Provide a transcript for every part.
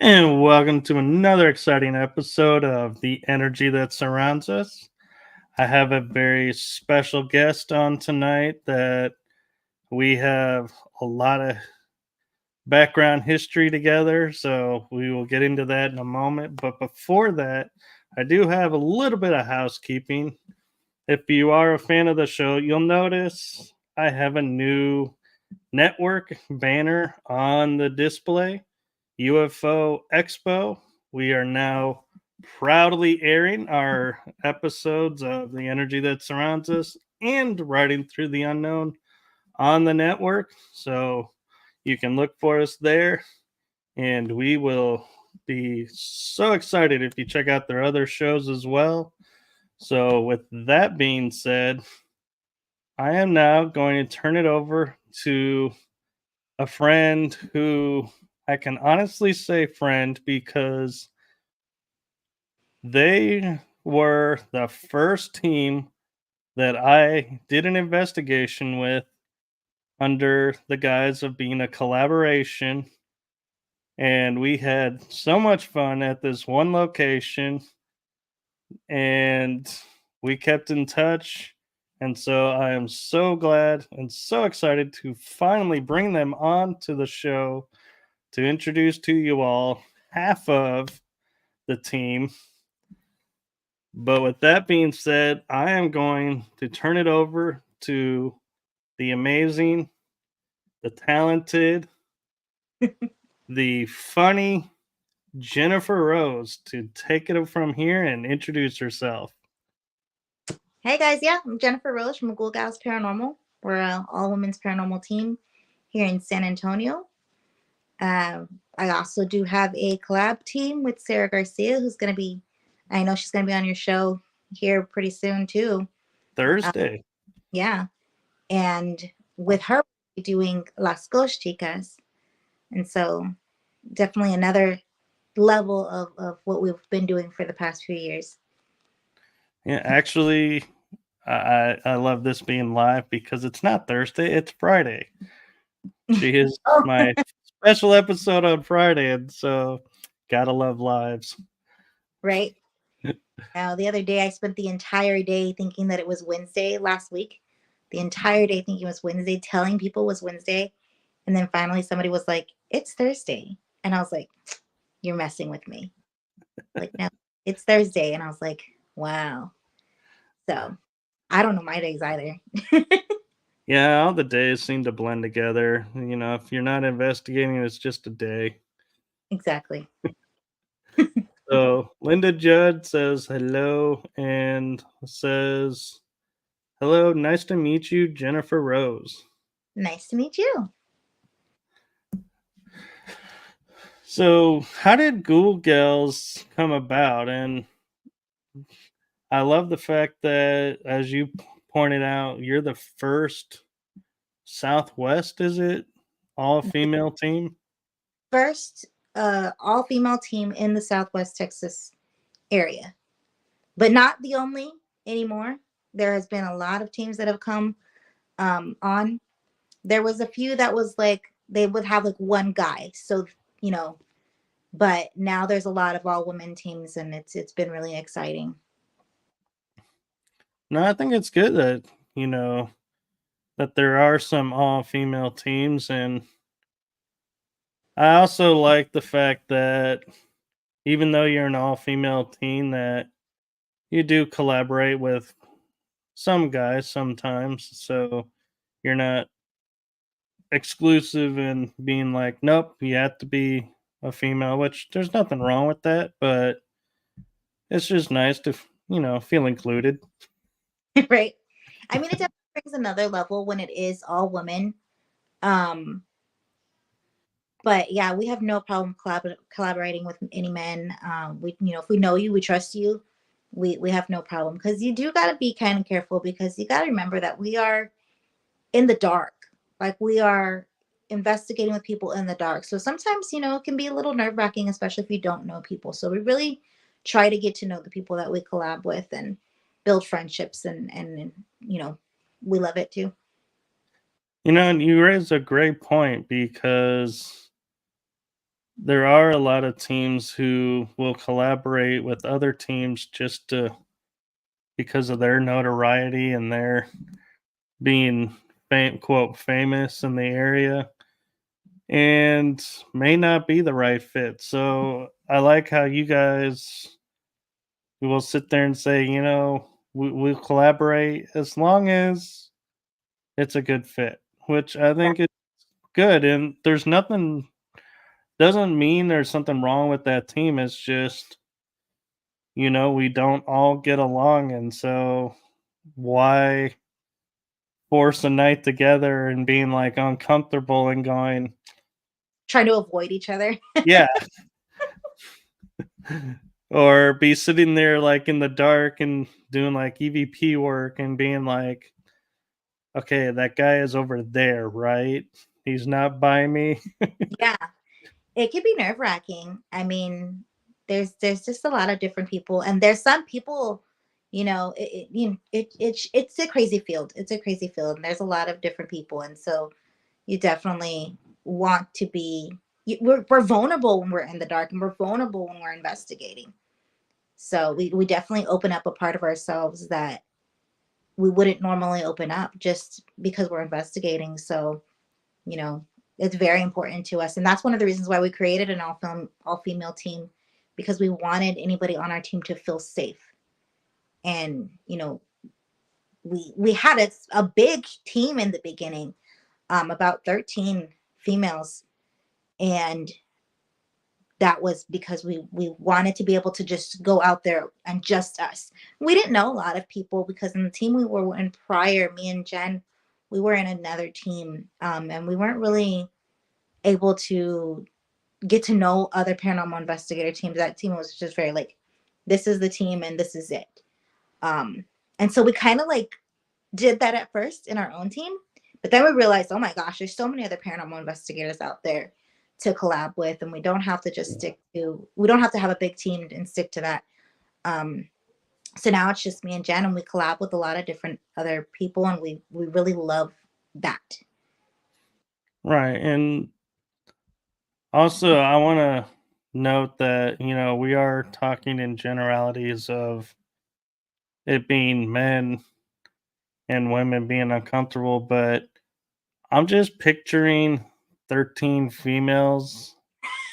And welcome to another exciting episode of The Energy That Surrounds Us. I have a very special guest on tonight that we have a lot of background history together, so we will get into that in a moment. But before that, I do have a little bit of housekeeping. If you are a fan of the show, you'll notice I have a new network banner on the display. UFO Expo. We are now proudly airing our episodes of The Energy That Surrounds Us and Riding Through the Unknown on the network. So you can look for us there, and we will be so excited if you check out their other shows as well. So, with that being said, I am now going to turn it over to a friend who I can honestly say friend because they were the first team that I did an investigation with under the guise of being a collaboration. And we had so much fun at this one location, and we kept in touch. And so I am so glad and so excited to finally bring them on to the show to introduce to you all half of the team. But with that being said, I am going to turn it over to the amazing, the talented, the funny Jennifer Rose to take it from here and introduce herself. Hey guys, yeah, I'm Jennifer Rose from Ghoul Gals Paranormal. We're an all-women's paranormal team here in San Antonio. I also do have a collab team with Sarah Garcia, I know she's going to be on your show here pretty soon too. Thursday. Yeah, and with her, we're doing Las Ghost Chicas. And so definitely another level of what we've been doing for the past few years. Yeah, actually, I love this being live because it's not Thursday, it's Friday. She is Oh, my special episode on Friday, and so gotta love lives. right. Now, the other day, I spent the entire day thinking that it was Wednesday last week. The entire day thinking it was Wednesday, telling people it was Wednesday. And then finally, somebody was like, it's Thursday. And I was like, you're messing with me. Like, no, it's Thursday. And I was like, wow. So I don't know my days either. Yeah, all the days seem to blend together. If you're not investigating, it's just a day. Exactly. So Linda Judd says hello and says, hello, nice to meet you, Jennifer Rose. Nice to meet you. So, how did Ghoul Gals come about? And I love the fact that, as you pointed out, you're the first Southwest, is it? All female team? First, all female team in the Southwest Texas area, but not the only anymore. There has been a lot of teams that have come on. There was a few that was like they would have like one guy, so you know. But now there's a lot of all women teams, and it's been really exciting. No, I think it's good that, that there are some all female teams. And I also like the fact that even though you're an all female team, that you do collaborate with some guys sometimes. So you're not exclusive and being like, nope, you have to be a female, which there's nothing wrong with that, but it's just nice to, feel included. Right? I mean, it definitely brings another level when it is all women. Um, but yeah, we have no problem collaborating with any men. If we know you, we trust you. We have no problem because you do got to be kind of careful because you got to remember that we are in the dark. Like we are investigating with people in the dark. So sometimes, it can be a little nerve wracking, especially if you don't know people. So we really try to get to know the people that we collab with and build friendships and we love it too. And you raise a great point because there are a lot of teams who will collaborate with other teams just to because of their notoriety and their being quote famous in the area and may not be the right fit. So I like how you guys will sit there and say, we'll collaborate as long as it's a good fit, which I Yeah. think is good. And there's nothing, doesn't mean there's something wrong with that team. It's just, we don't all get along. And so why force a night together and being like uncomfortable and going, Trying to avoid each other. yeah, or be sitting there like in the dark and doing like EVP work and being like, okay, that guy is over there, right? He's not by me. Yeah, it could be nerve wracking. I mean, there's just a lot of different people, and there's some people, it's a crazy field. It's a crazy field, and there's a lot of different people, and so you definitely want to be. We're vulnerable when we're in the dark, and we're vulnerable when we're investigating. So we definitely open up a part of ourselves that we wouldn't normally open up just because we're investigating. So you know it's very important to us, and that's one of the reasons why we created an all female team, because we wanted anybody on our team to feel safe. And we had a big team in the beginning, about 13 females, and that was because we wanted to be able to just go out there and just us. We didn't know a lot of people because in the team we were in prior, me and Jen, we were in another team, and we weren't really able to get to know other paranormal investigator teams. That team was just very like, this is the team and this is it. Um, and so we kind of like did that at first in our own team, but then we realized, oh my gosh, there's so many other paranormal investigators out there to collab with, and we don't have to just we don't have to have a big team and stick to that. Um, so now it's just me and Jen, and we collab with a lot of different other people, and we really love that. Right. And also, I want to note that, we are talking in generalities of it being men and women being uncomfortable, but I'm just picturing 13 females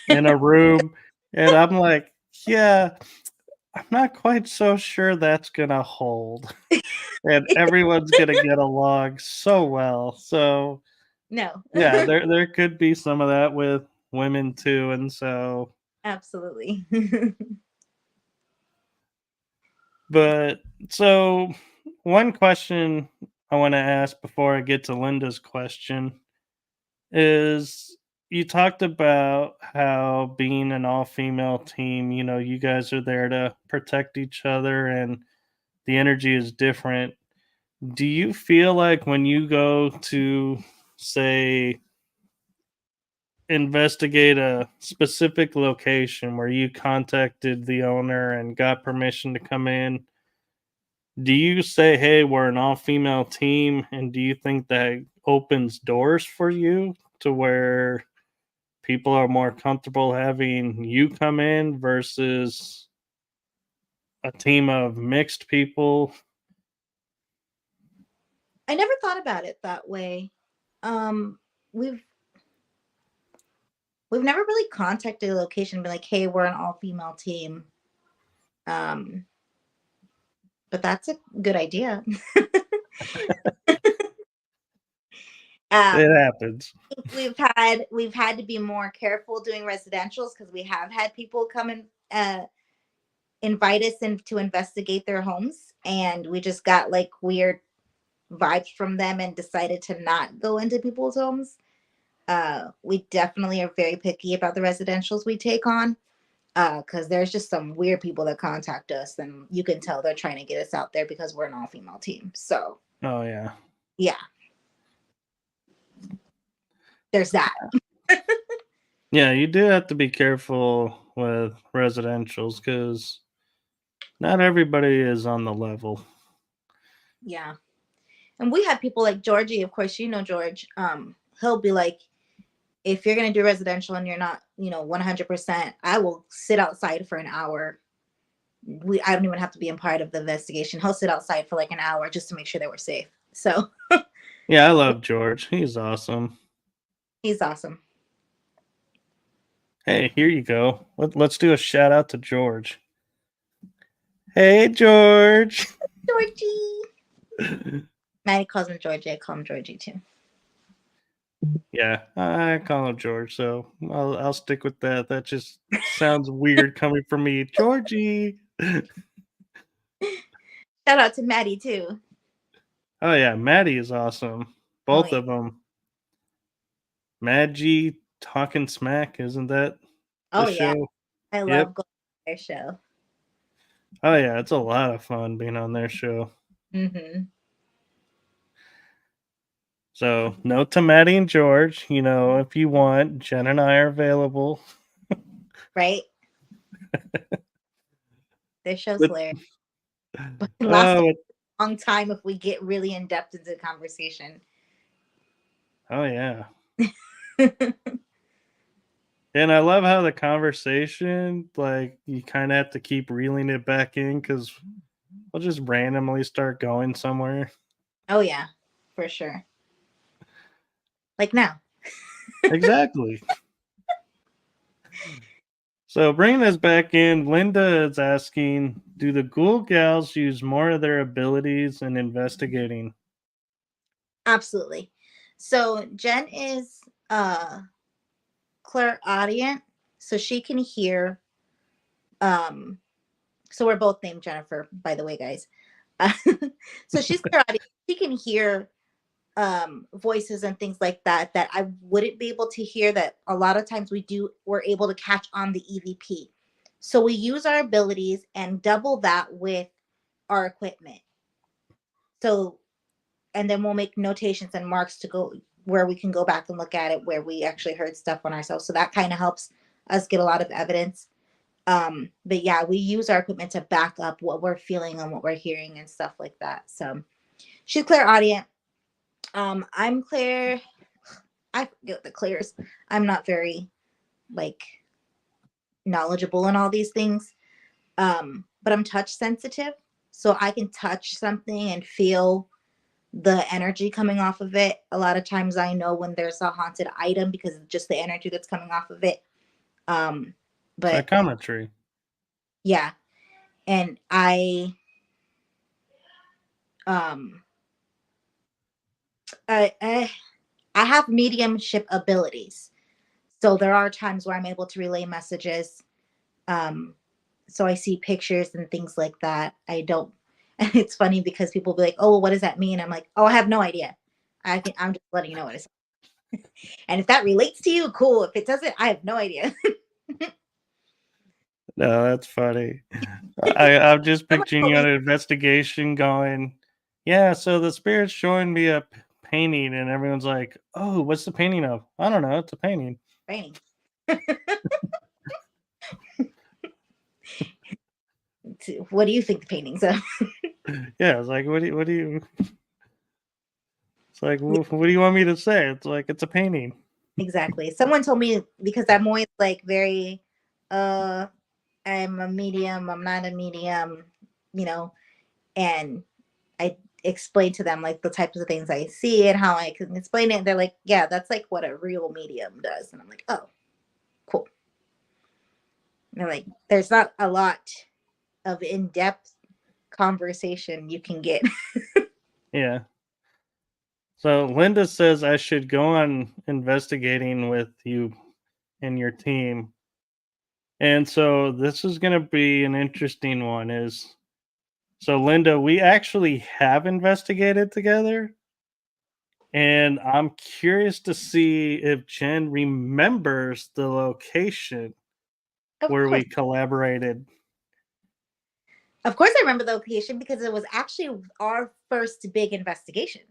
in a room, and I'm like, yeah, I'm not quite so sure that's gonna hold. And everyone's gonna get along so well. So No. yeah, there could be some of that with women too. And so Absolutely. but so one question I want to ask before I get to Linda's question is you talked about how being an all female team, you guys are there to protect each other and the energy is different. Do you feel like when you go to, say, investigate a specific location where you contacted the owner and got permission to come in, do you say, hey, we're an all female team? And do you think that opens doors for you to where people are more comfortable having you come in versus a team of mixed people? I never thought about it that way. Um, we've we've never really contacted a location and been like, "Hey, we're an all-female team." Um, but that's a good idea. It um, happens. we've had to be more careful doing residentials because we have had people come and invite us in to investigate their homes, and we just got like weird vibes from them and decided to not go into people's homes. We definitely are very picky about the residentials we take on, because there's just some weird people that contact us, and you can tell they're trying to get us out there because we're an all-female team. So Oh, yeah. yeah, there's that. Yeah, you do have to be careful with residentials because not everybody is on the level. Yeah, and we have people like Georgie. Of course, you know George. He'll be like, if you're going to do residential and you're not, 100%, I will sit outside for an hour. I don't even have to be a part of the investigation. He'll sit outside for like an hour just to make sure that we're safe. So Yeah, I love George. He's awesome. he's awesome. Hey, here you go. Let's do a shout out to George. Hey, George. Georgie. Maddie calls him Georgie. I call him Georgie too. Yeah, I call him George, so I'll stick with that. That just sounds weird coming from me, Georgie. Shout out to Maddie too. Oh yeah, Maddie is awesome. Oh Both yeah. of them. Maggie talking smack, isn't that the Oh yeah. show? I Yep. love going to their show. Oh yeah, it's a lot of fun being on their show. Mm-hmm. So note to Maddie and George, if you want, Jen and I are available. Right? Their show's But hilarious. But it lasts oh, a long time if we get really in depth into the conversation. oh yeah. And I love how the conversation, like, you kind of have to keep reeling it back in because we'll just randomly start going somewhere. Oh yeah, for sure. Like now. Exactly. So bringing us back in, Linda is asking, do the Ghoul Gals use more of their abilities in investigating? Absolutely. So Jen is clairaudient, so she can hear. So we're both named Jennifer, by the way, guys. Uh, so she's clairaudient. She can hear voices and things like that that I wouldn't be able to hear. That a lot of times we're able to catch on the EVP. So we use our abilities and double that with our equipment. So and then we'll make notations and marks to go where we can go back and look at it where we actually heard stuff on ourselves. So that kind of helps us get a lot of evidence. But yeah, we use our equipment to back up what we're feeling and what we're hearing and stuff like that. So she's clairaudient. I'm Claire. I forget the Claires. I'm not very like knowledgeable in all these things. But I'm touch sensitive. So I can touch something and feel the energy coming off of it. A lot of times I know when there's a haunted item because of just the energy that's coming off of it. But Psychometry. yeah, and um I have mediumship abilities. So there are times where I'm able to relay messages. Um so I see pictures and things like that. I don't and it's funny because people be like, "Oh, what does that mean?" I'm like, "Oh, I have no idea. I'm just letting you know what it is." And if that relates to you, cool. If it doesn't, I have no idea. No, that's funny. I'm just Someone picturing told you on me an investigation going, yeah, so the spirit's showing me a painting, and everyone's like, oh, what's the painting of? I don't know. It's a painting. raining. What do you think the paintings of? Yeah, it's like, what do you, it's like, what do you want me to say? It's like, it's a painting. Exactly. Someone told me because I'm always like very uh I'm a medium, I'm not a medium, you know, and I explained to them like the types of things I see and how I can explain it. They're like, yeah, that's like what a real medium does. And I'm like, oh, cool. And they're like, there's not a lot of in-depth conversation you can get. Yeah. So Linda says I should go on investigating with you and your team. And so this is going to be an interesting one is so Linda, we actually have investigated together, and I'm curious to see if Jen remembers the location Of where course. we collaborated. Of course I remember the location because it was actually our first big investigation,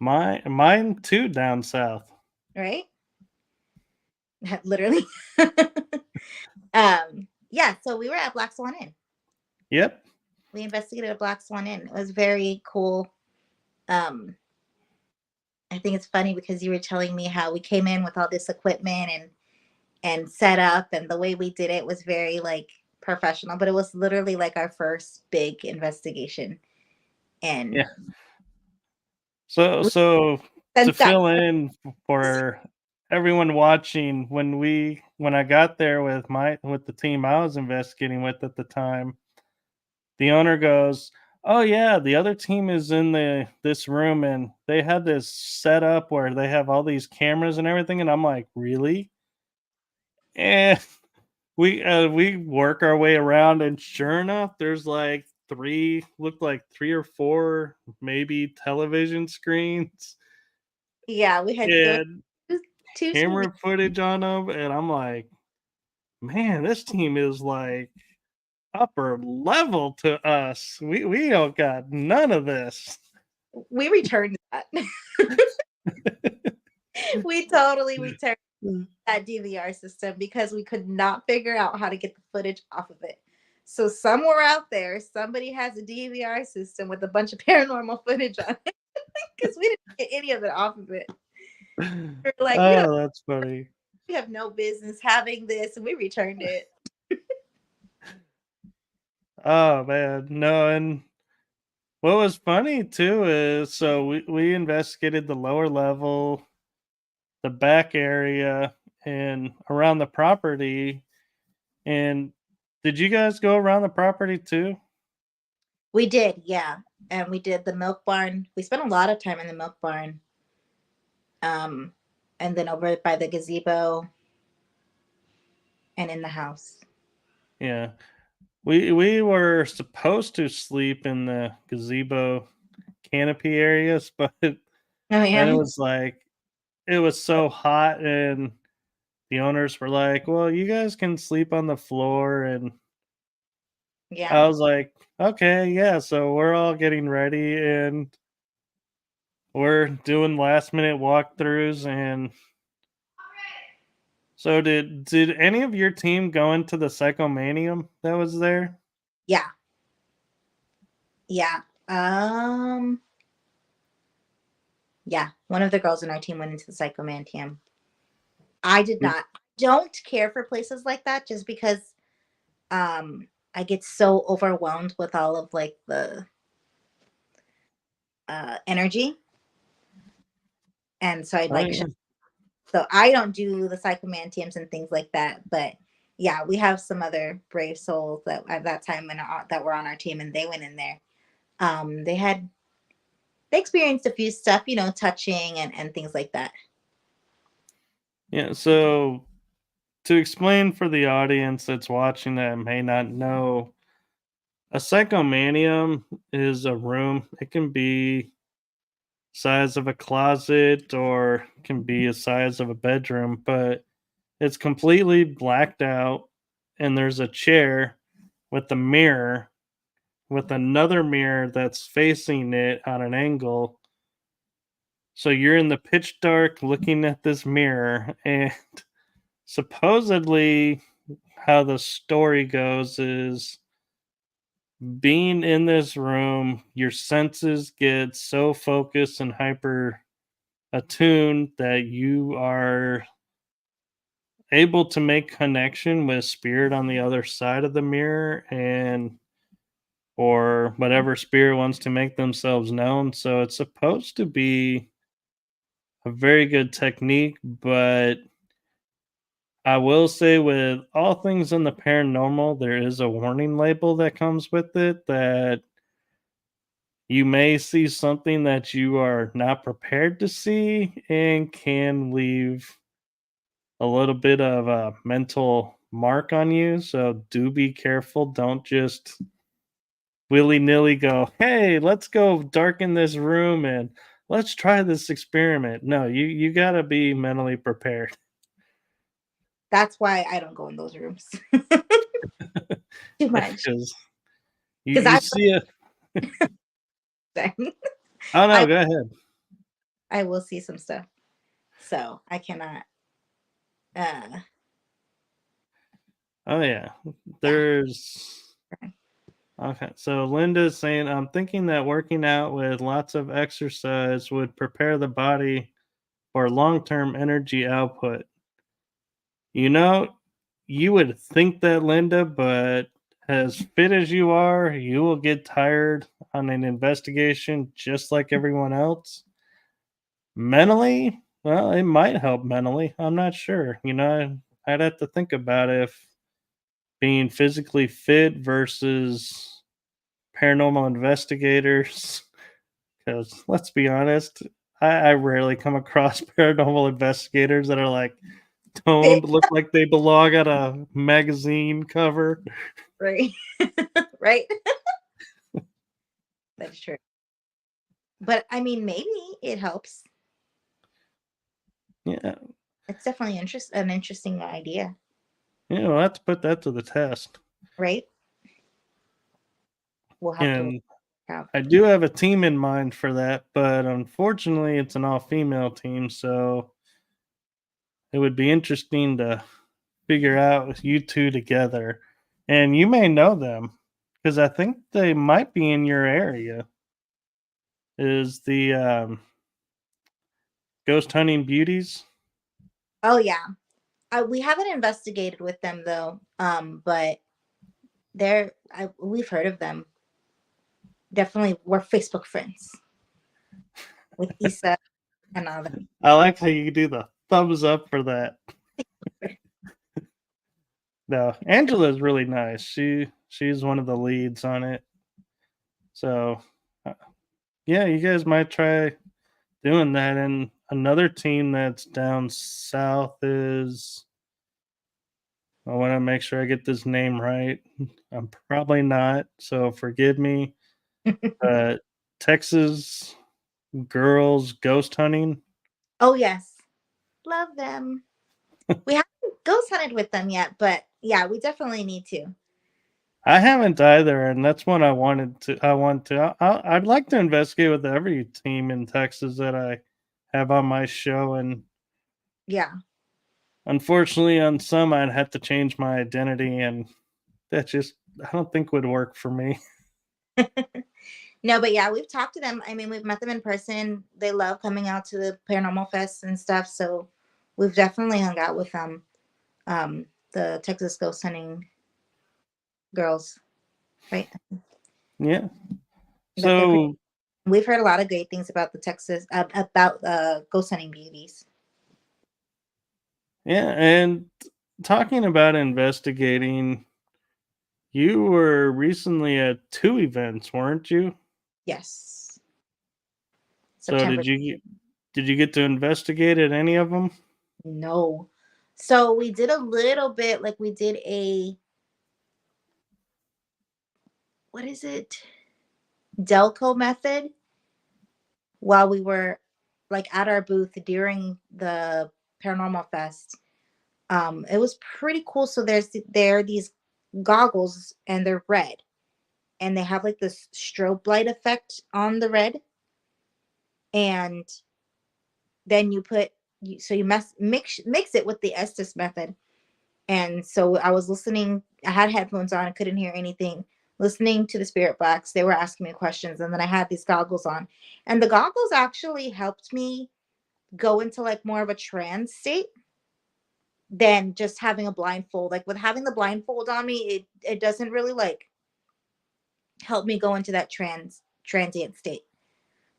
Mine too down south. right? Literally. Yeah, so we were at Black Swan Inn. Yep. We investigated a Black Swan Inn. It was very cool. Um I think it's funny because you were telling me how we came in with all this equipment and set up, and the way we did it was very like professional, but it was literally like our first big investigation. And Yeah. So to since that, fill in for everyone watching, when I got there with the team I was investigating with at the time, the owner goes, "Oh yeah, the other team is in this room and they had this set up where they have all these cameras and everything." And I'm like, "Really?" And we work our way around, and sure enough, there's like looked like three or four maybe television screens yeah, we had and two TV. camera footage on them, and I'm like, man, this team is like upper level to us. We don't got none of this. We returned that. We totally returned that DVR system because we could not figure out how to get the footage off of it. So somewhere out there, somebody has a DVR system with a bunch of paranormal footage on it because we didn't get any of it off of it. We were like, Oh, that's funny. we have no business having this, and we returned it. Oh man, no, and what was funny too is so we investigated the lower level, the back area, and around the property. And did you guys go around the property too? We did, yeah. And we did the milk barn. We spent a lot of time in the milk barn. Um, and then over by the gazebo and in the house. Yeah. We were supposed to sleep in the gazebo canopy areas, but then Oh it yeah. was like it was so hot and the owners were like, "Well, you guys can sleep on the floor." And Yeah. I was like, "Okay, yeah." So we're all getting ready and we're doing last minute walkthroughs. And so did any of your team go into the psychomanium that was there? Yeah. Yeah. Yeah. One of the girls in our team went into the psychomantium. I did not. Don't care for places like that just because I get so overwhelmed with all of like the energy. And so I Oh, like yeah. so I don't do the psychomantiums and things like that. But yeah, we have some other brave souls that at that time that were on our team, and they went in there. They had they experienced a few stuff, touching and things like that. Yeah, so to explain for the audience that's watching that may not know, a psychomanium is a room. It can be size of a closet or can be a size of a bedroom, but it's completely blacked out and there's a chair with a mirror with another mirror that's facing it on an angle. So you're in the pitch dark looking at this mirror, and supposedly how the story goes is being in this room, your senses get so focused and hyper attuned that you are able to make connection with spirit on the other side of the mirror, and or whatever spirit wants to make themselves known. So it's supposed to be a very good technique, but I will say with all things in the paranormal, there is a warning label that comes with it that you may see something that you are not prepared to see and can leave a little bit of a mental mark on you. So do be careful. Don't just willy nilly go, hey, let's go darken this room and let's try this experiment. No, you got to be mentally prepared. That's why I don't go in those rooms too much Because because you see it. I Oh, I no, go ahead. I will see some stuff, so I cannot. Uh, Oh, yeah. yeah. There's Okay, so Linda's saying, I'm thinking that working out with lots of exercise would prepare the body for long term energy output. You know, you would think that, Linda, but as fit as you are, you will get tired on an investigation just like everyone else. Mentally, well, it might help mentally. I'm not sure. I'd have to think about if being physically fit versus paranormal investigators. Because let's be honest, I rarely come across paranormal investigators that are like toned, look like they belong on a magazine cover. Right. Right. That's true. But I mean, maybe it helps. Yeah, It's definitely an interesting idea, we'll have to put that to the test. right? We'll have to work And it out. I do have a team in mind for that, but unfortunately, it's an all female team, so it would be interesting to figure out you two together. And you may know them because I think they might be in your area. Is the ghost hunting beauties? Oh yeah. We haven't investigated with them though. But we've heard of them. Definitely, we're Facebook friends with Issa and all that. I like how you do the thumbs up for that. No, Angela's really nice. She's one of the leads on it. So, uh, yeah, you guys might try doing that. And another team that's down south is, I want to make sure I get this name right. I'm probably not, so forgive me. But Texas Girls Ghost Hunting. Oh yes, love them. We haven't ghost hunted with them yet, but yeah, we definitely need to. I haven't either, and that's one I wanted to. I want to. I'd like to investigate with every team in Texas that I have on my show, and Yeah. unfortunately, on some I'd have to change my identity, and that just I don't think would work for me. No, but yeah, we've talked to them. I mean, we've met them in person. They love coming out to the paranormal fest and stuff. So we've definitely hung out with them. The Texas ghost hunting girls, right? Yeah. But So we've heard a lot of great things about the Texas about ghost hunting beauties. yeah, and talking about investigating, you were recently at two events, weren't you? Yes, So September. did you get to investigate at any of them? No, so we did a little bit. Like we did a what is it? Delco method while we were like at our booth during the paranormal fest. It was pretty cool. So there are these goggles and they're red and they have like this strobe light effect on the red. And then so you mix it with the Estes method. And so I was listening, I had headphones on, I couldn't hear anything, listening to the spirit box. They were asking me questions, and then I had these goggles on. And the goggles actually helped me go into like more of a trance state than just having a blindfold. Like with having the blindfold on me, it doesn't really like help me go into that transient state.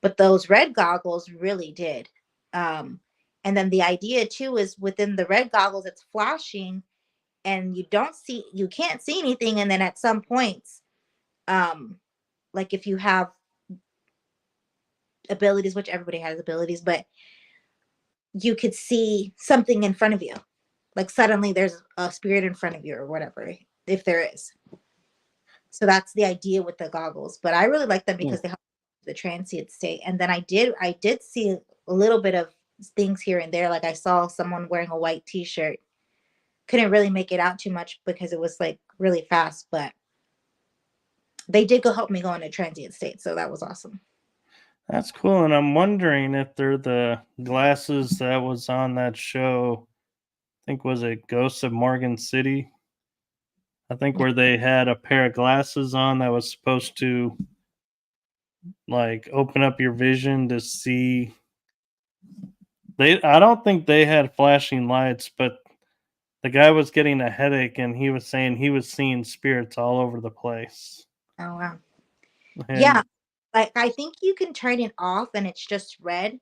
But those red goggles really did. Um, and then the idea too is within the red goggles, it's flashing and you can't see anything. And then at some points, um, like if you have abilities, which everybody has abilities, but you could see something in front of you. Like suddenly there's a spirit in front of you or whatever, if there is. So that's the idea with the goggles. But I really like them Hmm. because they help the transient state. And then I did see a little bit of things here and there. Like I saw someone wearing a white t-shirt. Couldn't really make it out too much because it was like really fast, but they did go help me go into transient state. So that was awesome. That's cool, and I'm wondering if they're the glasses that was on that show. I think was it Ghosts of Morgan City? I think where they had a pair of glasses on that was supposed to like open up your vision to see. I don't think they had flashing lights, but the guy was getting a headache and he was saying he was seeing spirits all over the place. Oh wow. Yeah, And like I think you can turn it off and it's just red,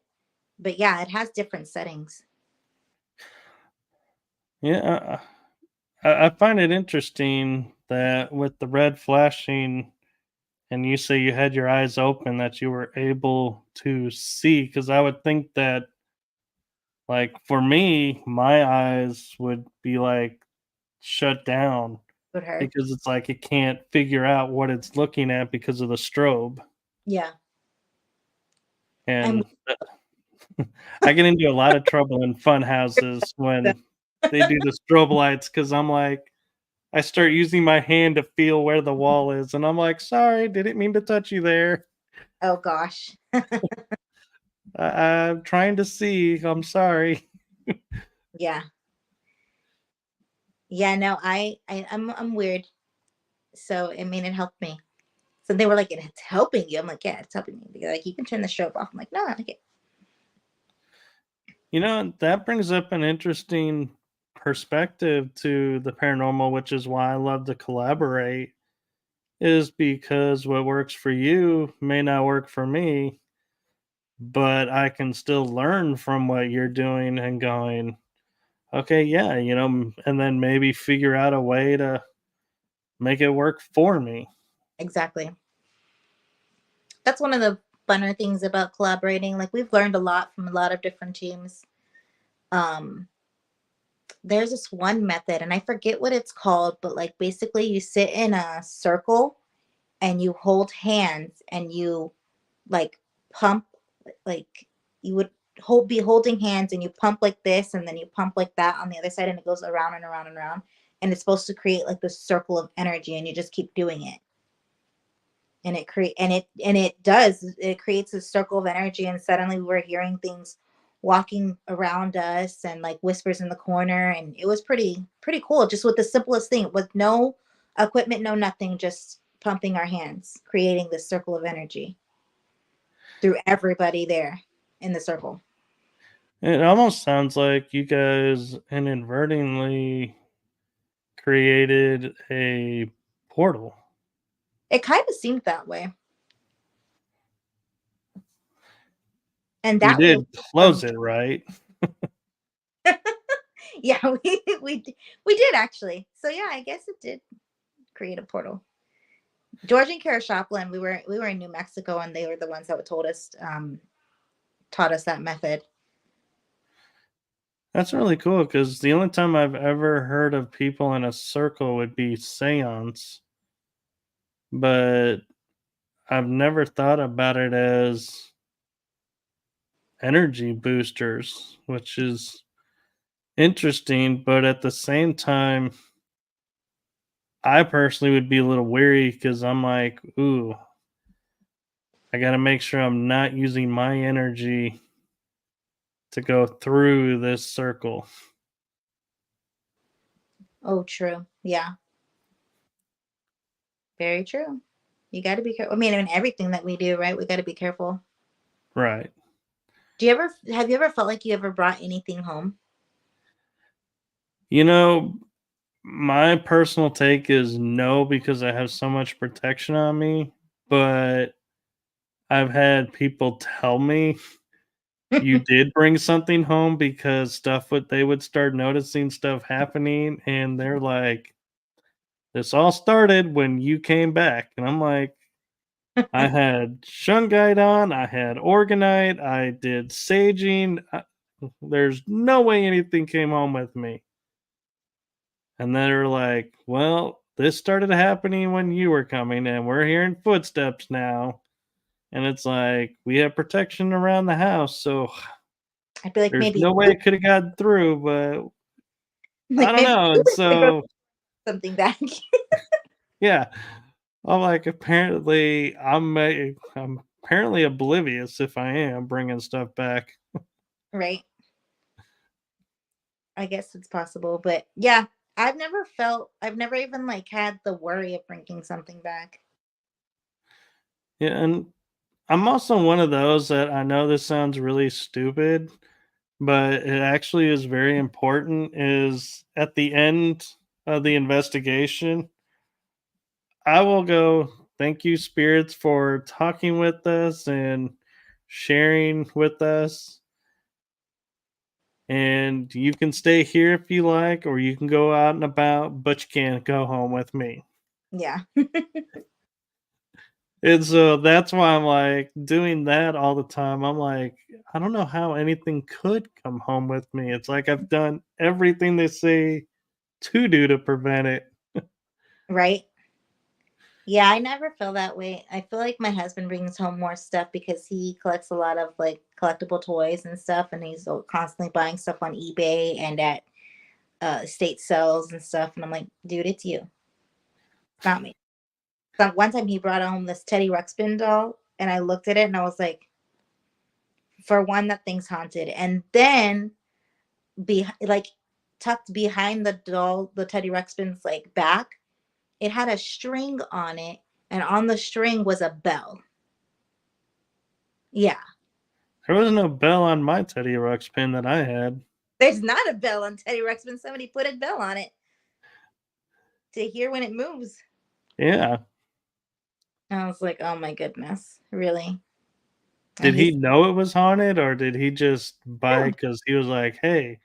but yeah, it has different settings. yeah, I find it interesting that with the red flashing, and you say you had your eyes open, that you were able to see. Because I would think that, like, for me, my eyes would be like shut down Would hurt. because it's like it can't figure out what it's looking at because of the strobe. Yeah. I'm And I get into a lot of trouble in fun houses when they do the strobe lights because I'm like, I start using my hand to feel where the wall is, and I'm like, sorry, didn't mean to touch you there. oh gosh. I'm trying to see. I'm sorry. Yeah. Yeah, no, I'm weird. So I mean it helped me. So they were like, it's helping you. I'm like, yeah, it's helping me. They're like, you can turn the strobe off. I'm like, no, I like it. You know, that brings up an interesting perspective to the paranormal, which is why I love to collaborate, is because what works for you may not work for me, but I can still learn from what you're doing and going, okay, yeah, and then maybe figure out a way to make it work for me. Exactly. That's one of the funner things about collaborating. Like we've learned a lot from a lot of different teams. Um, there's this one method and I forget what it's called, but like basically you sit in a circle and you hold hands and you like pump like you would be holding hands and you pump like this and then you pump like that on the other side and it goes around and around and around and it's supposed to create like this circle of energy and you just keep doing it and it does, it creates a circle of energy and suddenly we're hearing things walking around us and like whispers in the corner and it was pretty cool just with the simplest thing with no equipment, no nothing, just pumping our hands creating this circle of energy through everybody there in the circle. It almost sounds like you guys inadvertently created a portal. It kind of seemed that way. And You that was did close it, right? yeah, we did actually. So yeah, I guess it did create a portal. George and Kara Shoplin, we were in New Mexico and they were the ones that told us taught us that method. That's really cool because the only time I've ever heard of people in a circle would be seance, but I've never thought about it as energy boosters, which is interesting. But at the same time, I personally would be a little weary because I'm like, ooh, I got to make sure I'm not using my energy to go through this circle. Oh, true. Yeah, very true. You got to be careful. I mean, in everything that we do, right? We got to be careful. Right. Have you ever felt like you ever brought anything home? You know, my personal take is no because I have so much protection on me, but I've had people tell me you did bring something home because they would start noticing stuff happening and they're like, this all started when you came back. And I'm like, I had shungite on, I had orgonite, I did saging. There's no way anything came home with me. And they're like, well, this started happening when you were coming, and we're hearing footsteps now. And it's like, we have protection around the house, so I feel like there's maybe no way it could have gotten through, but I like don't maybe know. you And were gonna go so, something back, yeah, I'm like, apparently, I'm apparently oblivious if I am bringing stuff back. right? I guess it's possible, but yeah, I've never even like had the worry of bringing something back. Yeah, and I'm also one of those that I know this sounds really stupid, but it actually is very important. Is at the end of the investigation, I will go, thank you, spirits, for talking with us and sharing with us. And you can stay here if you like, or you can go out and about, but you can't go home with me. Yeah. And so that's why I'm like doing that all the time. I'm like, I don't know how anything could come home with me. It's like I've done everything they say to do to prevent it. Right. Yeah, I never feel that way. I feel like my husband brings home more stuff because he collects a lot of like collectible toys and stuff, and he's constantly buying stuff on eBay and at estate sales and stuff. And I'm like, dude, it's you. It's not me. So one time he brought home this Teddy Ruxpin doll, and I looked at it and I was like, for one, that thing's haunted. And then like tucked behind the doll, the Teddy Ruxpin's like back, it had a string on it, and on the string was a bell. Yeah. There was no bell on my Teddy Ruxpin that I had. There's not a bell on Teddy Ruxpin. Somebody put a bell on it to hear when it moves. Yeah. And I was like, oh my goodness, really? And Did he he's, know it was haunted, or did he just buy no, it because he was like, hey,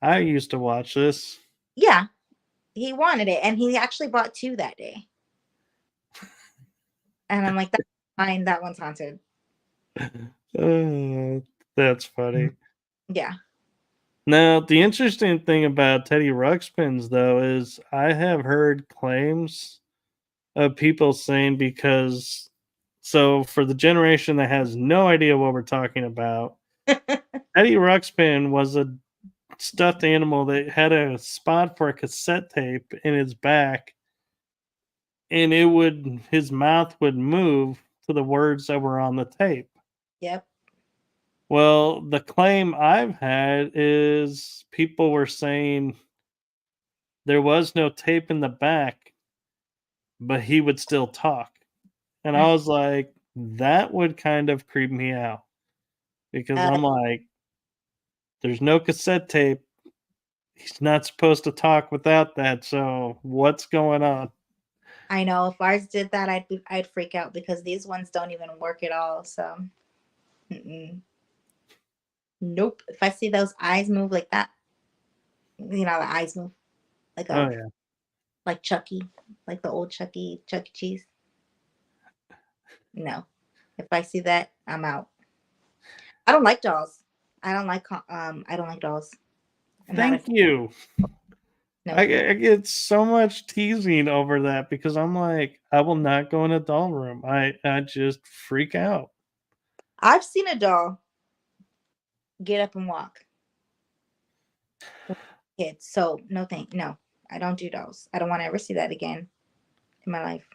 I used to watch this? yeah, he wanted it. And he actually bought two that day. And I'm like, that's fine. That one's haunted. Uh, that's funny. Yeah. Now, the interesting thing about Teddy Ruxpins, though, is I have heard claims of people saying because so for the generation that has no idea what we're talking about, Teddy Ruxpin was a stuffed animal that had a spot for a cassette tape in his back, and it would his mouth would move to the words that were on the tape. Yep. Well, the claim I've had is people were saying there was no tape in the back, but he would still talk. And I was like, that would kind of creep me out because Uh, I'm like, there's no cassette tape. He's not supposed to talk without that. So what's going on? I know if ours did that, I'd freak out because these ones don't even work at all. So, mm-mm. Nope. If I see those eyes move like that, the eyes move like Oh, a yeah. like Chucky, like the old Chuck E. Cheese. No. If I see that, I'm out. I don't like dolls. I don't like dolls. I'm not a Thank you. nope. I get so much teasing over that because I'm like, I will not go in a doll room. I just freak out. I've seen a doll get up and walk with kids. So no. I don't do dolls. I don't want to ever see that again in my life.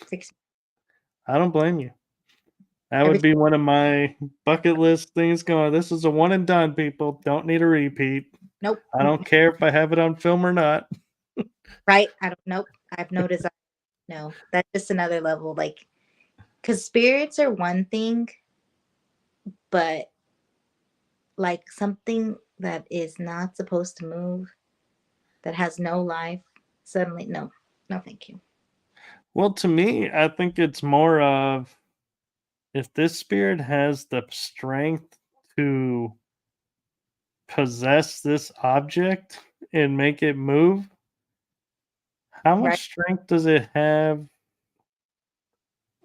Freaks me. I don't blame you. That Every would be one of my bucket list things going. This is a one and done, people. Don't need a repeat. nope. I don't care if I have it on film or not. Right? I don't nope. I have no desire. No. That's just another level. Like because spirits are one thing, but like something that is not supposed to move, that has no life, suddenly no. No, thank you. Well, to me, I think it's more of if this spirit has the strength to possess this object and make it move, how Right? much strength does it have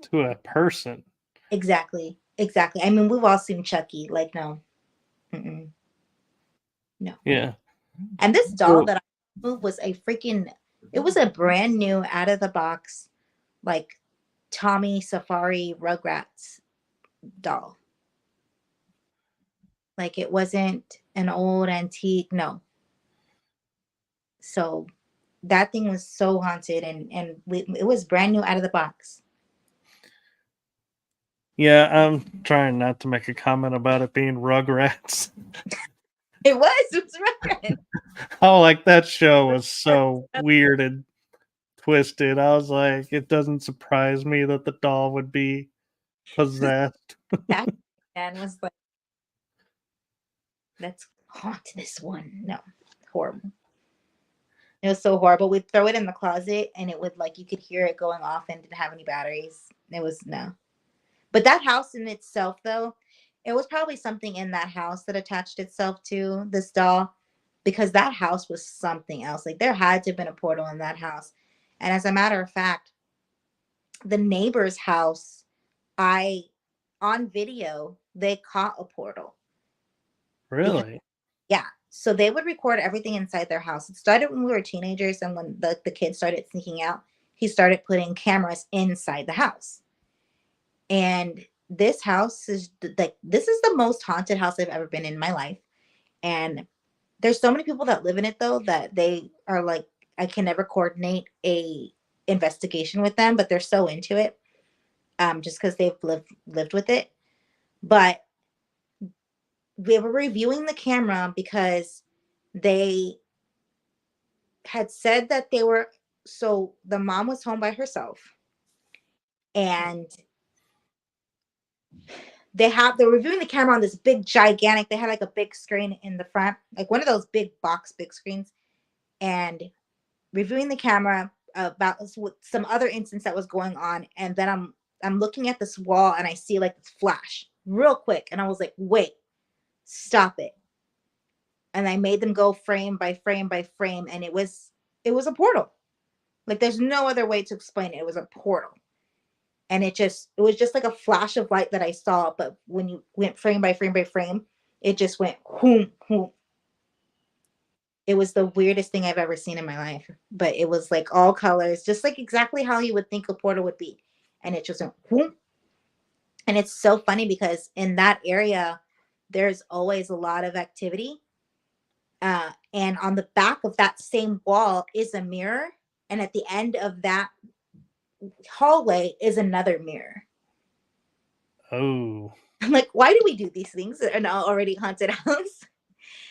to a person? Exactly. Exactly. I mean, we've all seen Chucky. Like, no. Mm-mm. No. Yeah. And this doll So that I moved was a freaking, it was a brand new out of the box, like Tommy Safari Rugrats doll. Like it wasn't an old antique. No. So that thing was so haunted and it was brand new out of the box. yeah, I'm trying not to make a comment about it being Rugrats. It was Rugrats. Oh, like that show was so weird and twisted. I was like, it doesn't surprise me that the doll would be possessed. That man was like, let's haunt this one. No, horrible. It was so horrible. We'd throw it in the closet and it would like you could hear it going off and didn't have any batteries. It was no. But that house in itself though, it was probably something in that house that attached itself to this doll because that house was something else. Like there had to have been a portal in that house. And as a matter of fact, the neighbor's house, I on video, they caught a portal because Really? yeah. So they would record everything inside their house. It started when we were teenagers, and when the kids started sneaking out, he started putting cameras inside the house. And this house is like this is the most haunted house I've ever been in my life. And there's so many people that live in it though that they are like, I can never coordinate a investigation with them, but they're so into it, just because they've lived with it. But we were reviewing the camera because they had said that they were so the mom was home by herself and they're reviewing the camera on this big gigantic, they had like a big screen in the front, like one of those big screens, and reviewing the camera about some other instance that was going on. And then I'm looking at this wall and I see like this flash real quick and I was like, wait, stop it. And I made them go frame by frame by frame, and it was a portal. Like there's no other way to explain it. It was a portal. And it was just like a flash of light that I saw, but when you went frame by frame by frame, it just went whoom whoom. It was the weirdest thing I've ever seen in my life. But it was like all colors, just like exactly how you would think a portal would be. And it just went whoom. And it's so funny because in that area, there's always a lot of activity. And on the back of that same wall is a mirror. And at the end of that hallway is another mirror. Oh, I'm like, why do we do these things in an already haunted house?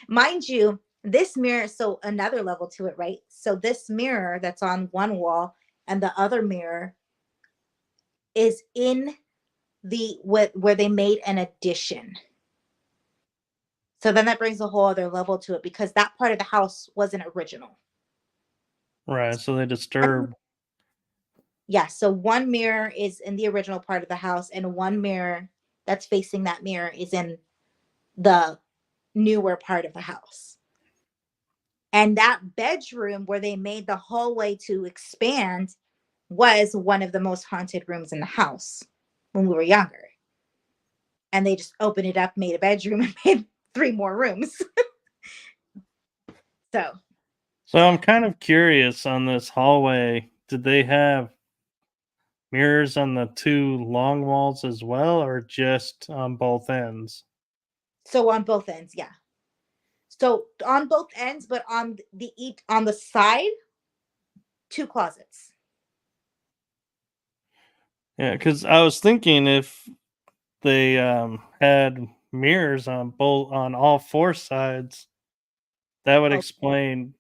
Mind you, this mirror, so another level to it, right? So this mirror that's on one wall and the other mirror is in the where they made an addition. So then that brings a whole other level to it because that part of the house wasn't original. right. So they disturb. Yeah, so one mirror is in the original part of the house, and one mirror that's facing that mirror is in the newer part of the house. And that bedroom where they made the hallway to expand was one of the most haunted rooms in the house when we were younger. And they just opened it up, made a bedroom, and made 3 more rooms. So, So I'm kind of curious on this hallway. Did they have mirrors on the two long walls as well, or just on both ends? so on both ends, yeah. So on both ends, but on the side, 2 closets. Yeah, because I was thinking if they had mirrors on all four sides, that would Oh, explain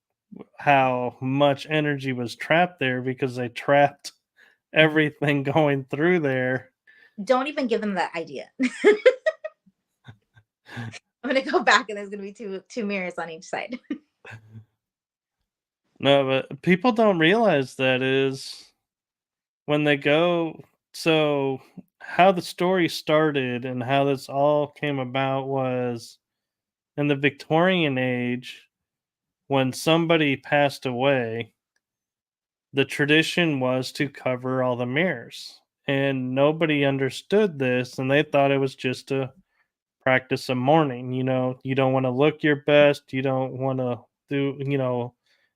how much energy was trapped there because they trapped everything going through there. don't even give them that idea. I'm gonna go back and there's gonna be two mirrors on each side. No, but people don't realize that is when they go. So, how the story started and how this all came about was in the Victorian age when somebody passed away, the tradition was to cover all the mirrors. And nobody understood this and they thought it was just to practice of mourning. You don't want to look your best, you don't want to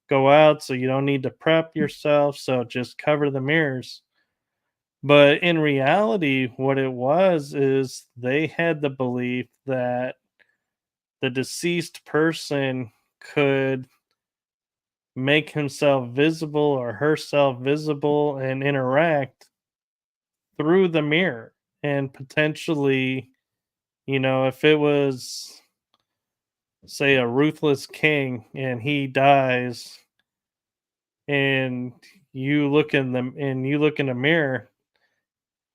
go out, so you don't need to prep yourself, so just cover the mirrors. But in reality, what it was is they had the belief that the deceased person could make himself visible or herself visible and interact through the mirror and potentially, if it was say a ruthless king and he dies, and you look in the mirror,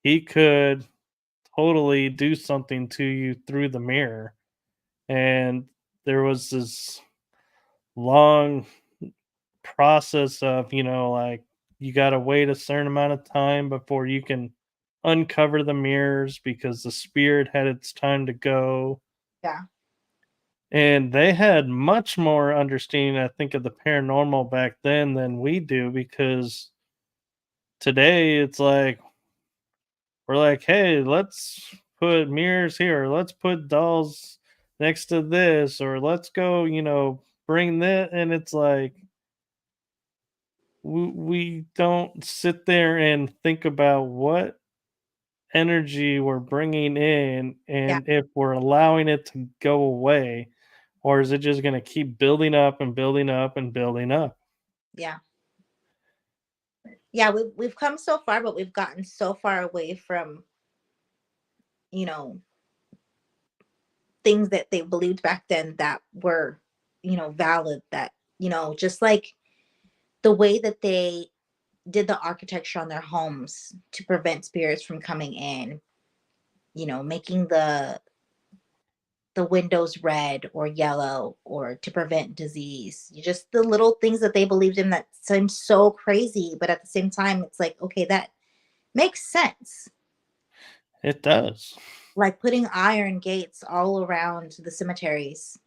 he could totally do something to you through the mirror. And there was this long process of, like, you got to wait a certain amount of time before you can uncover the mirrors because the spirit had its time to go. Yeah. And they had much more understanding, I think, of the paranormal back then than we do, because today it's like we're like, hey, let's put mirrors here, or let's put dolls next to this, or let's go, bring that. And it's like, we don't sit there and think about what energy we're bringing in Yeah. and if we're allowing it to go away, or is it just going to keep building up and building up and building up. Yeah. Yeah, we've come so far, but we've gotten so far away from, you know, things that they believed back then that were, valid, that, just like the way that they did the architecture on their homes to prevent spirits from coming in, making the windows red or yellow or to prevent disease. Just the little things that they believed in that seem so crazy, but at the same time it's like, okay, that makes sense. It does. Like putting iron gates all around the cemeteries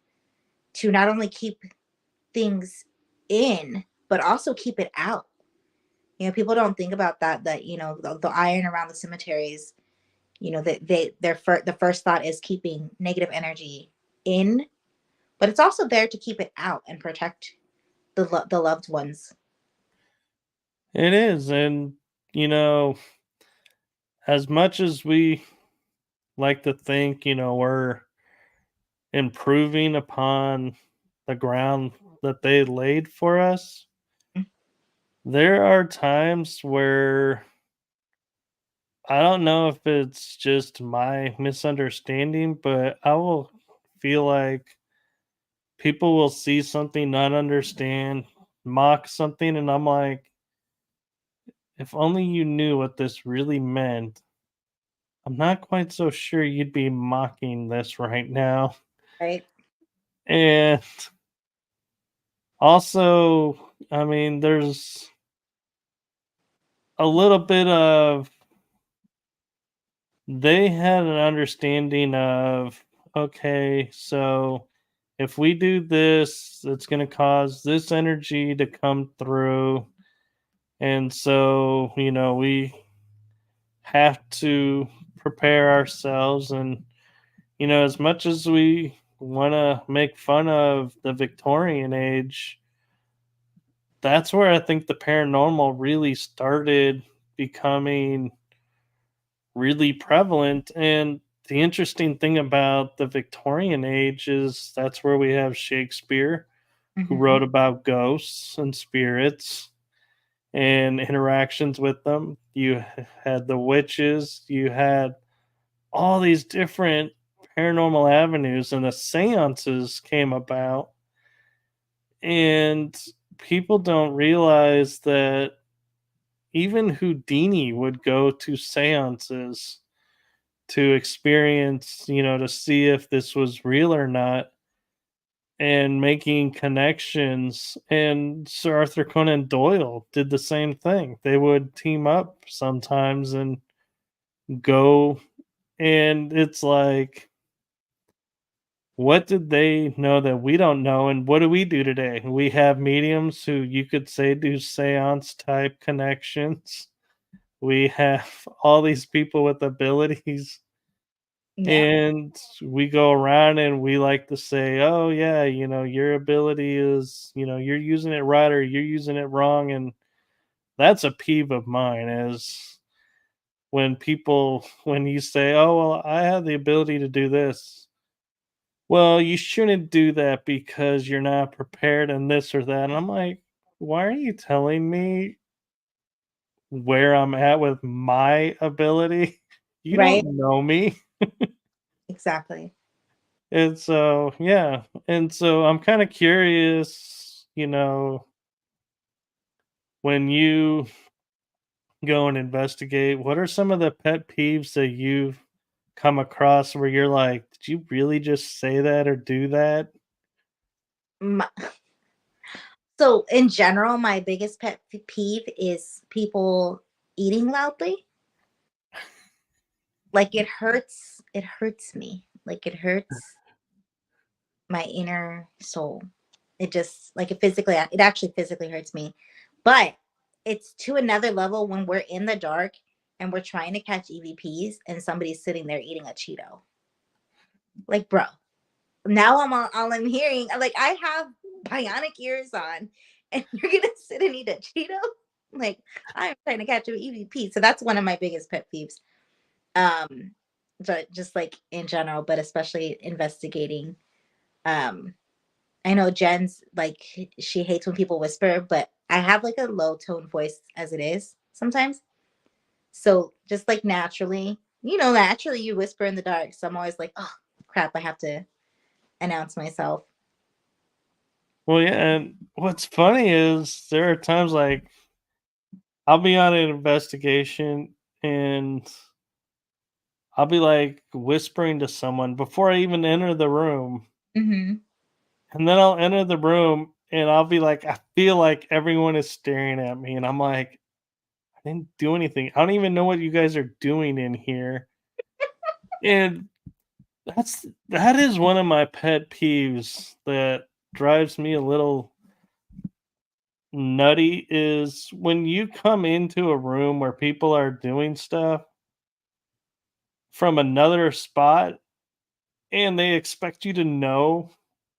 to not only keep things in but also keep it out. People don't think about that the iron around the cemeteries, that the first thought is keeping negative energy in, but it's also there to keep it out and protect the loved ones. It is. And, you know, as much as we like to think, we're improving upon the ground that they laid for us, there are times where I don't know if it's just my misunderstanding, but I will feel like people will see something, not understand, mock something, and I'm like, if only you knew what this really meant, I'm not quite so sure you'd be mocking this right now. Right. And also, I mean, there's a little bit of, they had an understanding of, okay, so if we do this, it's going to cause this energy to come through. And so, we have to prepare ourselves. And, as much as we want to make fun of the Victorian age, that's where I think the paranormal really started becoming really prevalent. And the interesting thing about the Victorian age is that's where we have Shakespeare, who Hmm. wrote about ghosts and spirits and interactions with them. You had the witches, you had all these different paranormal avenues, and the seances came about. And people don't realize that even Houdini would go to seances to experience, to see if this was real or not, and making connections. And Sir Arthur Conan Doyle did the same thing. They would team up sometimes and go, and it's like, what did they know that we don't know? And what do we do today? We have mediums who you could say do seance type connections. We have all these people with abilities, Yeah. and we go around and we like to say, oh yeah, your ability is, you're using it right or you're using it wrong. And that's a peeve of mine, is when you say, oh well, I have the ability to do this. Well, you shouldn't do that because you're not prepared and this or that. And I'm like, why are you telling me where I'm at with my ability? You Right. don't know me. Exactly. And so, yeah. And so I'm kind of curious, when you go and investigate, what are some of the pet peeves that you've come across where you're like, did you really just say that or do that? My, so in general, my biggest pet peeve is people eating loudly. Like it hurts me. Like it hurts my inner soul. It just like it actually physically hurts me. But it's to another level when we're in the dark and we're trying to catch EVPs and somebody's sitting there eating a Cheeto. Like, bro, now all I'm hearing. Like, I have bionic ears on, and you're gonna sit and eat a Cheeto. Like, I'm trying to catch an EVP. So that's one of my biggest pet peeves. Um, but just like in general, but especially investigating. Um, I know Jen's like she hates when people whisper, but I have like a low tone voice as it is sometimes. So just like naturally, naturally you whisper in the dark. So I'm always like, oh crap, I have to announce myself. Well, yeah. And what's funny is there are times like I'll be on an investigation and I'll be like whispering to someone before I even enter the room. Hmm. And then I'll enter the room and I'll be like, I feel like everyone is staring at me. And I'm like, I didn't do anything. I don't even know what you guys are doing in here. And that is one of my pet peeves that drives me a little nutty is when you come into a room where people are doing stuff from another spot and they expect you to know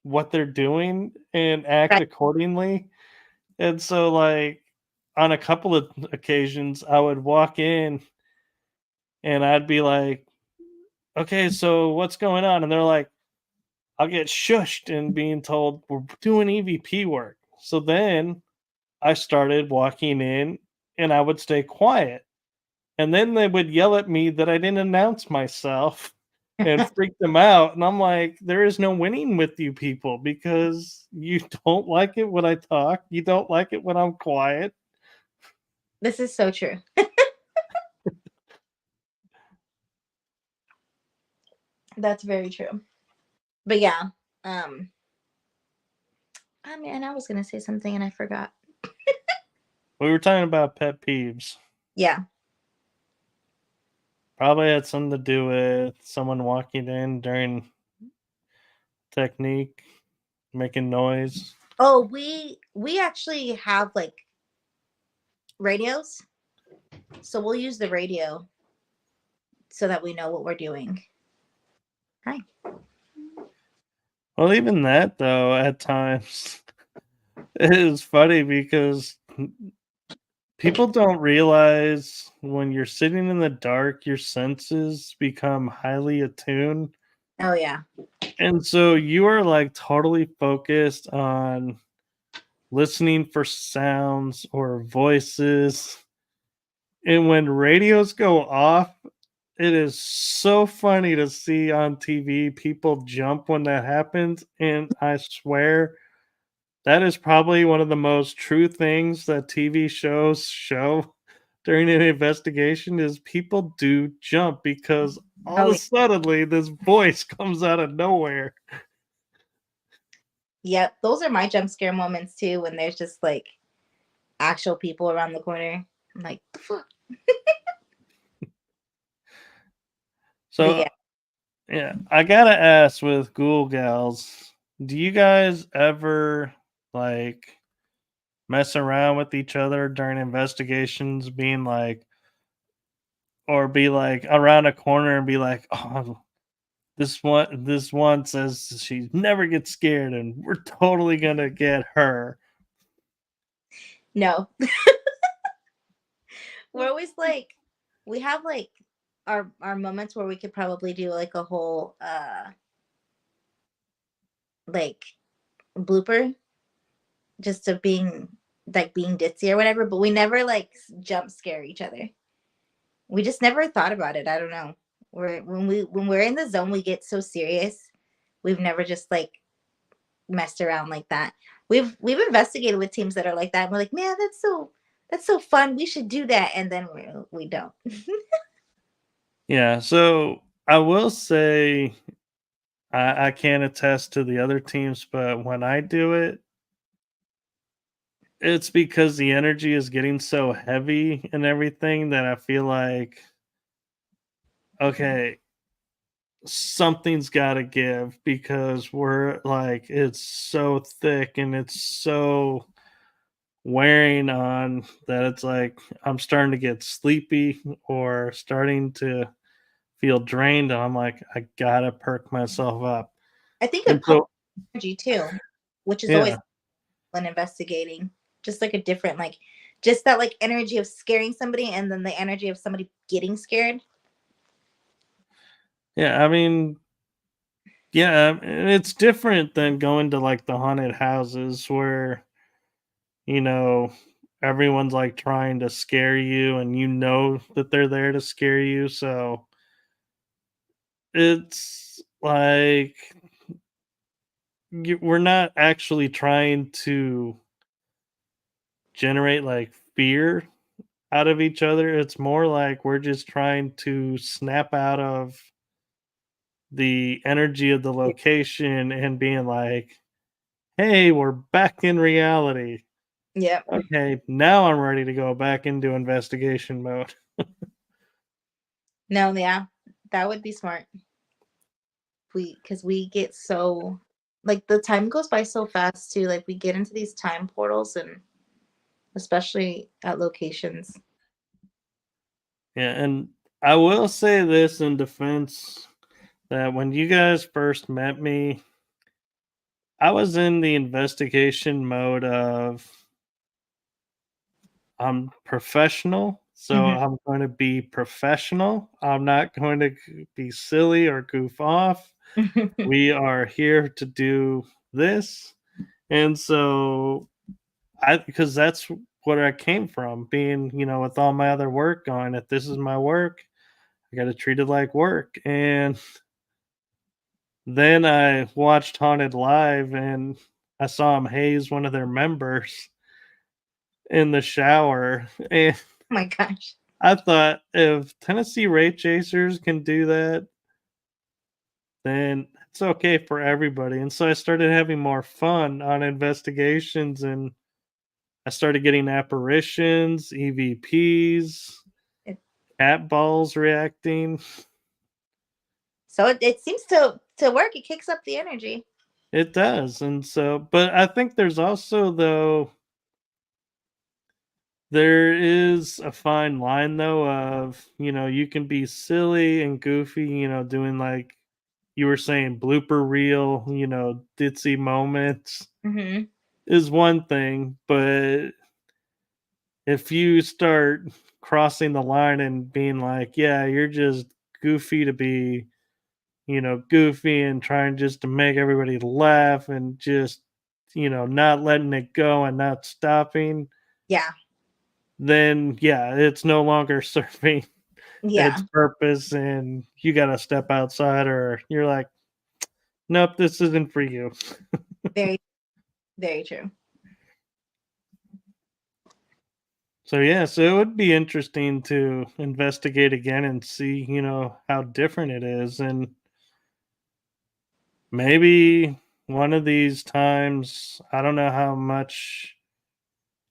what they're doing and act Right. accordingly. And so, like, on a couple of occasions, I would walk in and I'd be like, okay, so what's going on? And they're like, I'll get shushed and being told we're doing EVP work. So then I started walking in and I would stay quiet. And then they would yell at me that I didn't announce myself and freak them out. And I'm like, there is no winning with you people because you don't like it when I talk. You don't like it when I'm quiet. This is so true. That's very true. But yeah, um, I mean, I was gonna say something and I forgot. We were talking about pet peeves. Yeah. Probably had something to do with someone walking in during technique, making noise. Oh, we actually have like radios, so we'll use the radio so that we know what we're doing. Hi. Well, even that though, at times, it is funny because people don't realize when you're sitting in the dark, your senses become highly attuned. Oh yeah. And so you are like totally focused on listening for sounds or voices. And when radios go off, it is so funny to see on TV people jump when that happens. And I swear that is probably one of the most true things that TV shows show during an investigation is people do jump because all of Oh a suddenly this voice comes out of nowhere. yep. Those are my jump scare moments too when there's just like actual people around the corner. I'm like, fuck. But So yeah. yeah, I gotta ask with Ghoul Gals, do you guys ever like mess around with each other during investigations, being like, or be like around a corner and be like, oh, this one says she never gets scared, and we're totally gonna get her. No. We're always like we have like our moments where we could probably do like a whole like blooper just of being like being ditzy or whatever, but we never like jump scare each other. We just never thought about it. I don't know. When we're in the zone, we get so serious We've never just like messed around like that. We've investigated with teams that are like that. And we're like, man, that's so fun. We should do that, and then we don't. Yeah, so I will say I can't attest to the other teams, but when I do it, it's because the energy is getting so heavy and everything that I feel like, okay, something's got to give because we're like, it's so thick and it's so wearing on that it's like I'm starting to get sleepy or starting to feel drained. And I'm like, I gotta perk myself up. I think it And pumps so, energy too, which is always yeah, when investigating. Just like a different like just that like energy of scaring somebody and then the energy of somebody getting scared. yeah, I mean, yeah, and it's different than going to like the haunted houses where, you know, everyone's like trying to scare you and you know that they're there to scare you. So it's like we're not actually trying to generate like fear out of each other. It's more like we're just trying to snap out of the energy of the location and being like, hey, we're back in reality. Yep. Okay, now I'm ready to go back into investigation mode. No, yeah. That would be smart. We because we get so like the time goes by so fast too. Like we get into these time portals and especially at locations. Yeah, and I will say this in defense that when you guys first met me, I was in the investigation mode of I'm professional, so Hmm. I'm going to be professional. I'm not going to be silly or goof off. We are here to do this. And so I because that's where I came from, being, with all my other work going, if this is my work, I got to treat it like work. And then I watched Haunted Live and I saw him haze one of their members in the shower. And Oh my gosh. I thought if Tennessee Raid Chasers can do that, then it's okay for everybody. And so I started having more fun on investigations and I started getting apparitions, EVPs, It, cat balls reacting. so it seems to work. It kicks up the energy. It does. And so, but I think there's also, though, there is a fine line, though, of, you can be silly and goofy, doing like you were saying, blooper reel, ditzy moments Hmm. is one thing. But if you start crossing the line and being like, yeah, you're just goofy to be, goofy and trying just to make everybody laugh and just, not letting it go and not stopping, Yeah. then yeah, it's no longer serving its Yeah. purpose and you got to step outside or you're like, nope, this isn't for you. Very, very true. So yeah, so it would be interesting to investigate again and see, how different it is. And maybe one of these times, I don't know how much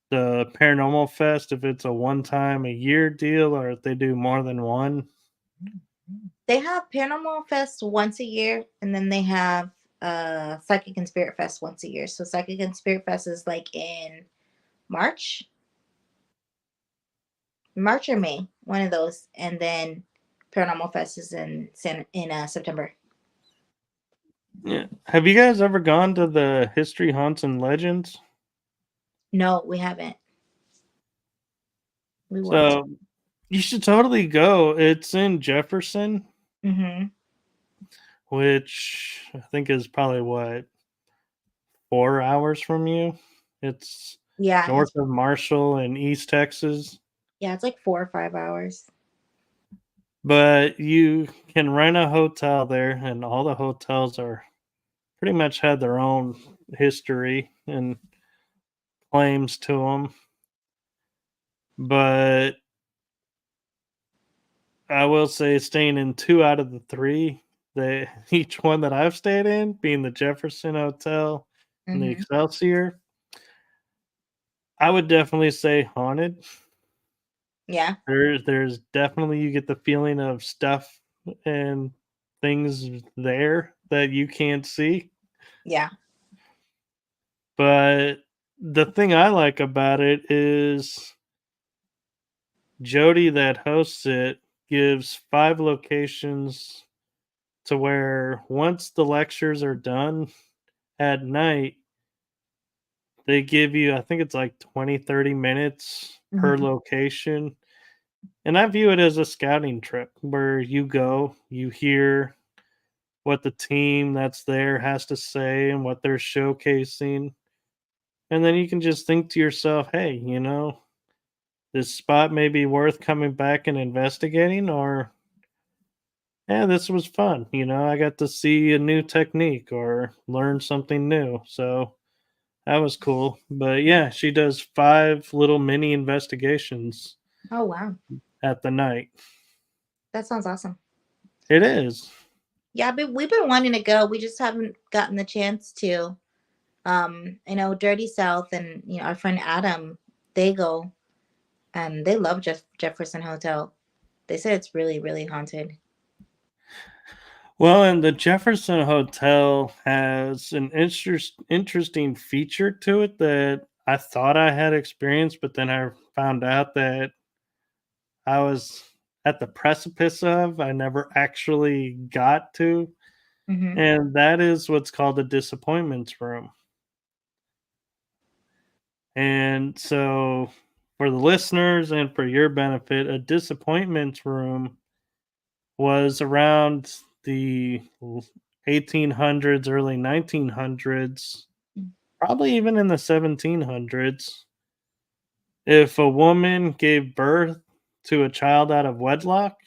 the Paranormal Fest, if it's a one time a year deal or if they do more than one. They have Paranormal Fest once a year, and then they have Psychic and Spirit Fest once a year. So Psychic and Spirit Fest is like in March, March or May, one of those, and then Paranormal Fest is in September. Yeah. Have you guys ever gone to the History Haunts and Legends? No, we haven't. We want to. So you should totally go. It's in Jefferson, Hmm. which I think is probably what, 4 hours from you. It's Yeah, north of Marshall in East Texas. it's like 4 or 5 hours. But you can rent a hotel there, and all the hotels are pretty much had their own history and claims to them. But I will say, staying in two out of the three, they each one that I've stayed in, being the Jefferson Hotel and the Hmm. Excelsior, I would definitely say haunted. Yeah. There's definitely, you get the feeling of stuff and things there that you can't see. Yeah. But the thing I like about it is Jody that hosts it gives 5 locations to where once the lectures are done at night, they give you, I think it's like 20, 30 minutes per Hmm. location. And I view it as a scouting trip where you go, you hear what the team that's there has to say and what they're showcasing. And then you can just think to yourself, hey, this spot may be worth coming back and investigating, or yeah, this was fun. I got to see a new technique or learn something new. So that was cool. But yeah, she does 5 little mini investigations Oh wow, at the night. that sounds awesome. It is. Yeah, but we've been wanting to go. We just haven't gotten the chance to. I know Dirty South and our friend Adam, they go and they love Jefferson Hotel. They said it's really, really haunted. Well, and the Jefferson Hotel has an interesting feature to it that I thought I had experienced, but then I found out that I was at the precipice of, I never actually got to. Hmm. And that is what's called a disappointments room. And so, for the listeners and for your benefit, a disappointments room was around the 1800s, early 1900s, probably even in the 1700s. If a woman gave birth to a child out of wedlock,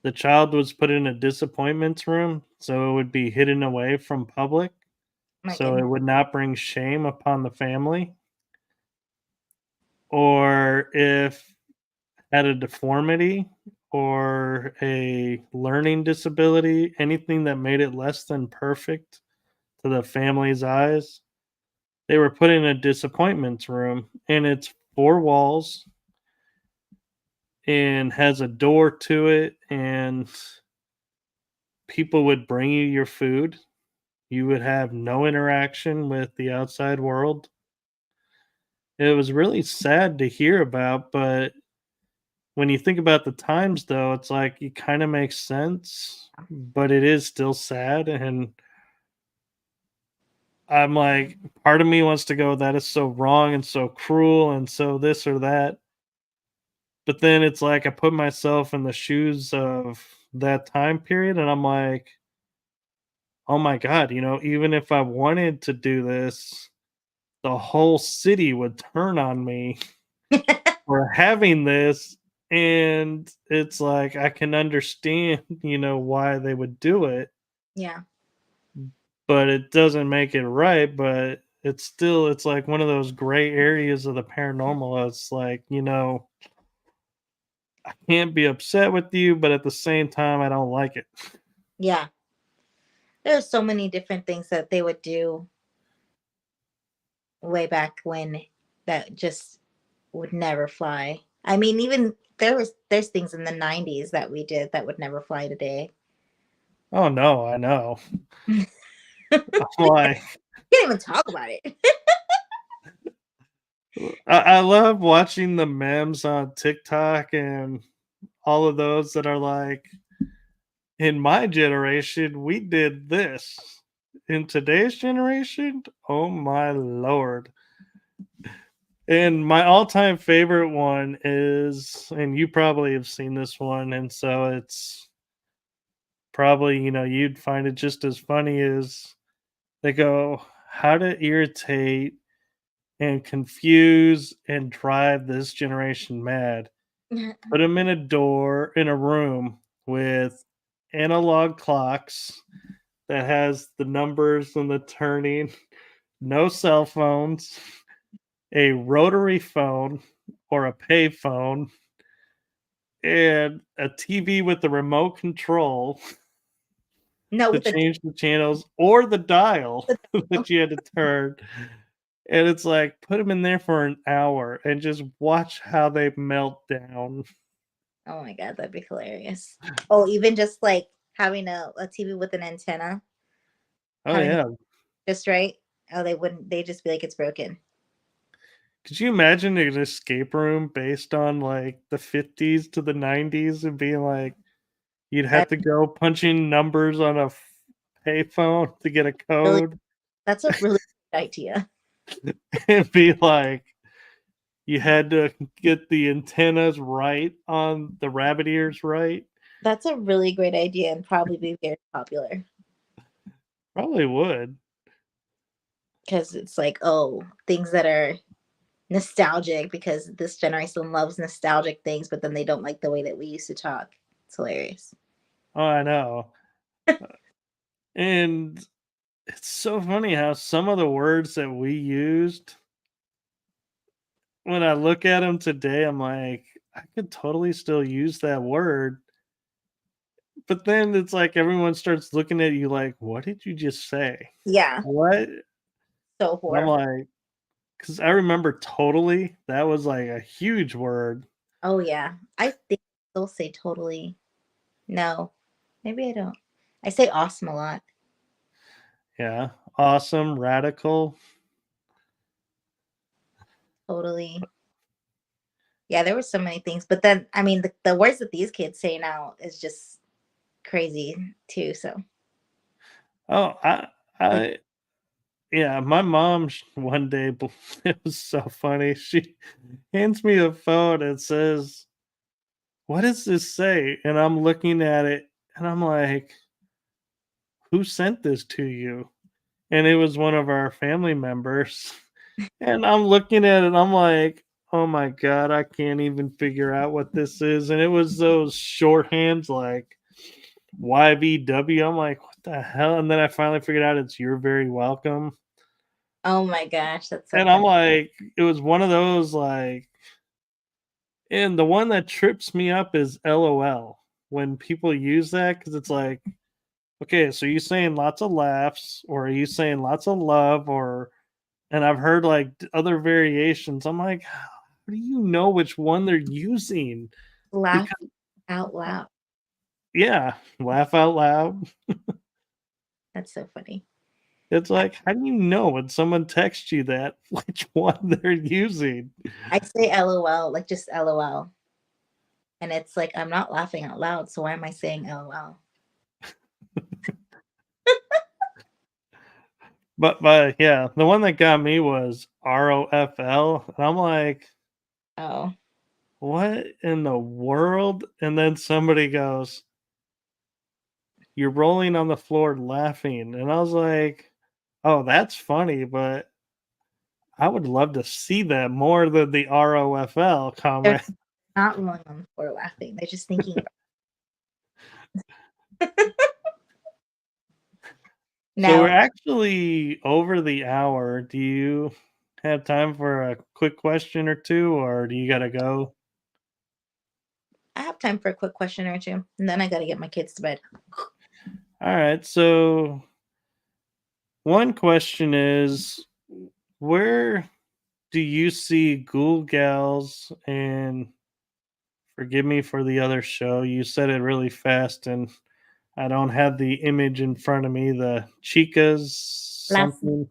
the child was put in a disappointments room so it would be hidden away from public, My so it goodness. would not bring shame upon the family. Or if had a deformity or a learning disability, anything that made it less than perfect to the family's eyes, they were put in a disappointments room, and it's 4 walls and has a door to it, and people would bring you your food. You would have no interaction with the outside world. It was really sad to hear about, but when you think about the times, though, it's like it kind of makes sense, but it is still sad. And I'm like, part of me wants to go, that is so wrong and so cruel and so this or that. But then it's like I put myself in the shoes of that time period and I'm like, oh my God, even if I wanted to do this, the whole city would turn on me for having this. And it's like I can understand, why they would do it, Yeah. but it doesn't make it right. But it's like one of those gray areas of the paranormal. It's like, I can't be upset with you, but at the same time I don't like it. Yeah. There's so many different things that they would do way back when that just would never fly. I mean, even there's things in the 90s that we did that would never fly today. Oh no, I know. Can't I'm like, even talk about it. I love watching the memes on TikTok and all of those that are like, in my generation, we did this. In today's generation, oh my lord. And my all-time favorite one is, and you probably have seen this one, and so it's probably, you'd find it just as funny as they go, how to irritate and confuse and drive this generation mad. Put them in a room with analog clocks that has the numbers and the turning, no cell phones, a rotary phone or a pay phone, and a TV with the remote control No, to with the change the channels or the dial that you had to turn. And it's like, put them in there for an hour and just watch how they melt down. oh my god, that'd be hilarious. Oh, even just like having a TV with an antenna, Oh, having yeah. just right. Oh, they wouldn't. They just be like it's broken. Could you imagine an escape room based on, like, the '50s to the '90s and being like, you'd have That to go punching numbers on a payphone to get a really, code that's a really good idea. and be like, you had to get the antennas right on the rabbit ears right? That's a really great idea and probably be very popular Probably would. because it's like, oh, things that are nostalgic because this generation loves nostalgic things, but then they don't like the way that we used to talk. It's hilarious. Oh, I know. And it's so funny how some of the words that we used, when I look at them today, I'm like, I could totally still use that word. But then it's like everyone starts looking at you like, "What did you just say? Yeah, What?" so And I'm horrible. like, because I remember totally, that was like a huge word. Oh yeah, I think they'll say totally. No, maybe I don't. I say awesome a lot. Yeah. Awesome, radical. Totally. Yeah, there were so many things, but then I mean the words that these kids say now is just crazy too. So Oh, like I yeah, my mom one day, it was so funny. She hands me a phone and says, "What does this say?" And I'm looking at it and I'm like, "Who sent this to you?" And it was one of our family members. And I'm looking at it, I'm like, "Oh my god, I can't even figure out what this is." And it was those shorthands like YVW. I'm like, "What the hell?" And then I finally figured out it's "You're very welcome." oh my gosh, that's so And I'm funny. like, it was one of those like, and the one that trips me up is LOL when people use that because it's like, okay, so you saying lots of laughs or are you saying lots of love or, and I've heard like other variations. I'm like, how do you know which one they're using? Laugh Because out loud. yeah, laugh out loud. That's so funny. It's like, how do you know when someone texts you that which one they're using? I say LOL, like just LOL. And it's like I'm not laughing out loud, so why am I saying LOL? But yeah, the one that got me was ROFL, and I'm like, Oh, "What in the world?" And then somebody goes, "You're rolling on the floor laughing," and I was like, "Oh, that's funny, but I would love to see that more than the ROFL they're comment." not rolling on the floor laughing. They're just thinking about So we're now. actually over the hour. Do you have time for a quick question or two, or do you gotta go? I have time for a quick question or two, and then I gotta get my kids to bed. All right, so one question is, where do you see Ghoul Gals and forgive me for the other show, you said it really fast and I don't have the image in front of me, the Chicas Last something.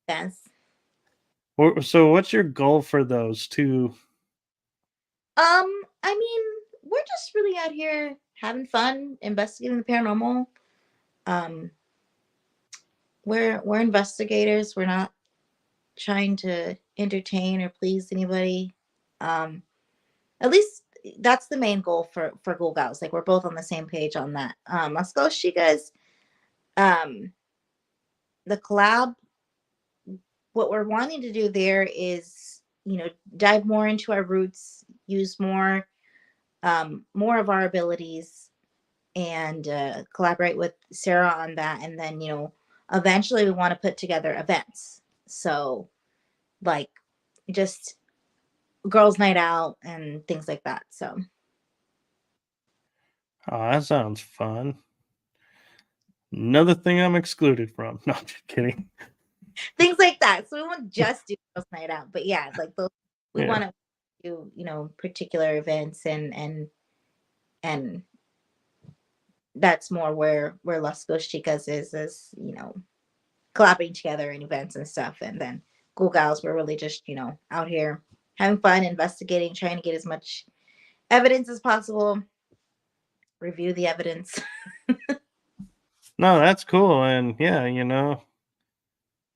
dance. So what's your goal for those 2? I mean, we're just really out here having fun, investigating the paranormal. Um, we're investigators. We're not trying to entertain or please anybody. Um, at least that's the main goal for Ghoul Gals. Like we're both on the same page on that. Let's go, she guys. Um, the collab. What we're wanting to do there is, dive more into our roots, use more of our abilities, and collaborate with Sarah on that. And then, eventually we want to put together events. So, like, just girls' night out and things like that. So, Oh, that sounds fun. Another thing I'm excluded from. No, I'm just kidding. things like that. So, we won't just do girls' night out, but yeah, like those, we Yeah. want to do, particular events and that's more where Las Dos Chicas is, collabing together in events and stuff. And then Ghoul Gals, we're really just, out here having fun, investigating, trying to get as much evidence as possible, review the evidence. No, that's cool. And yeah,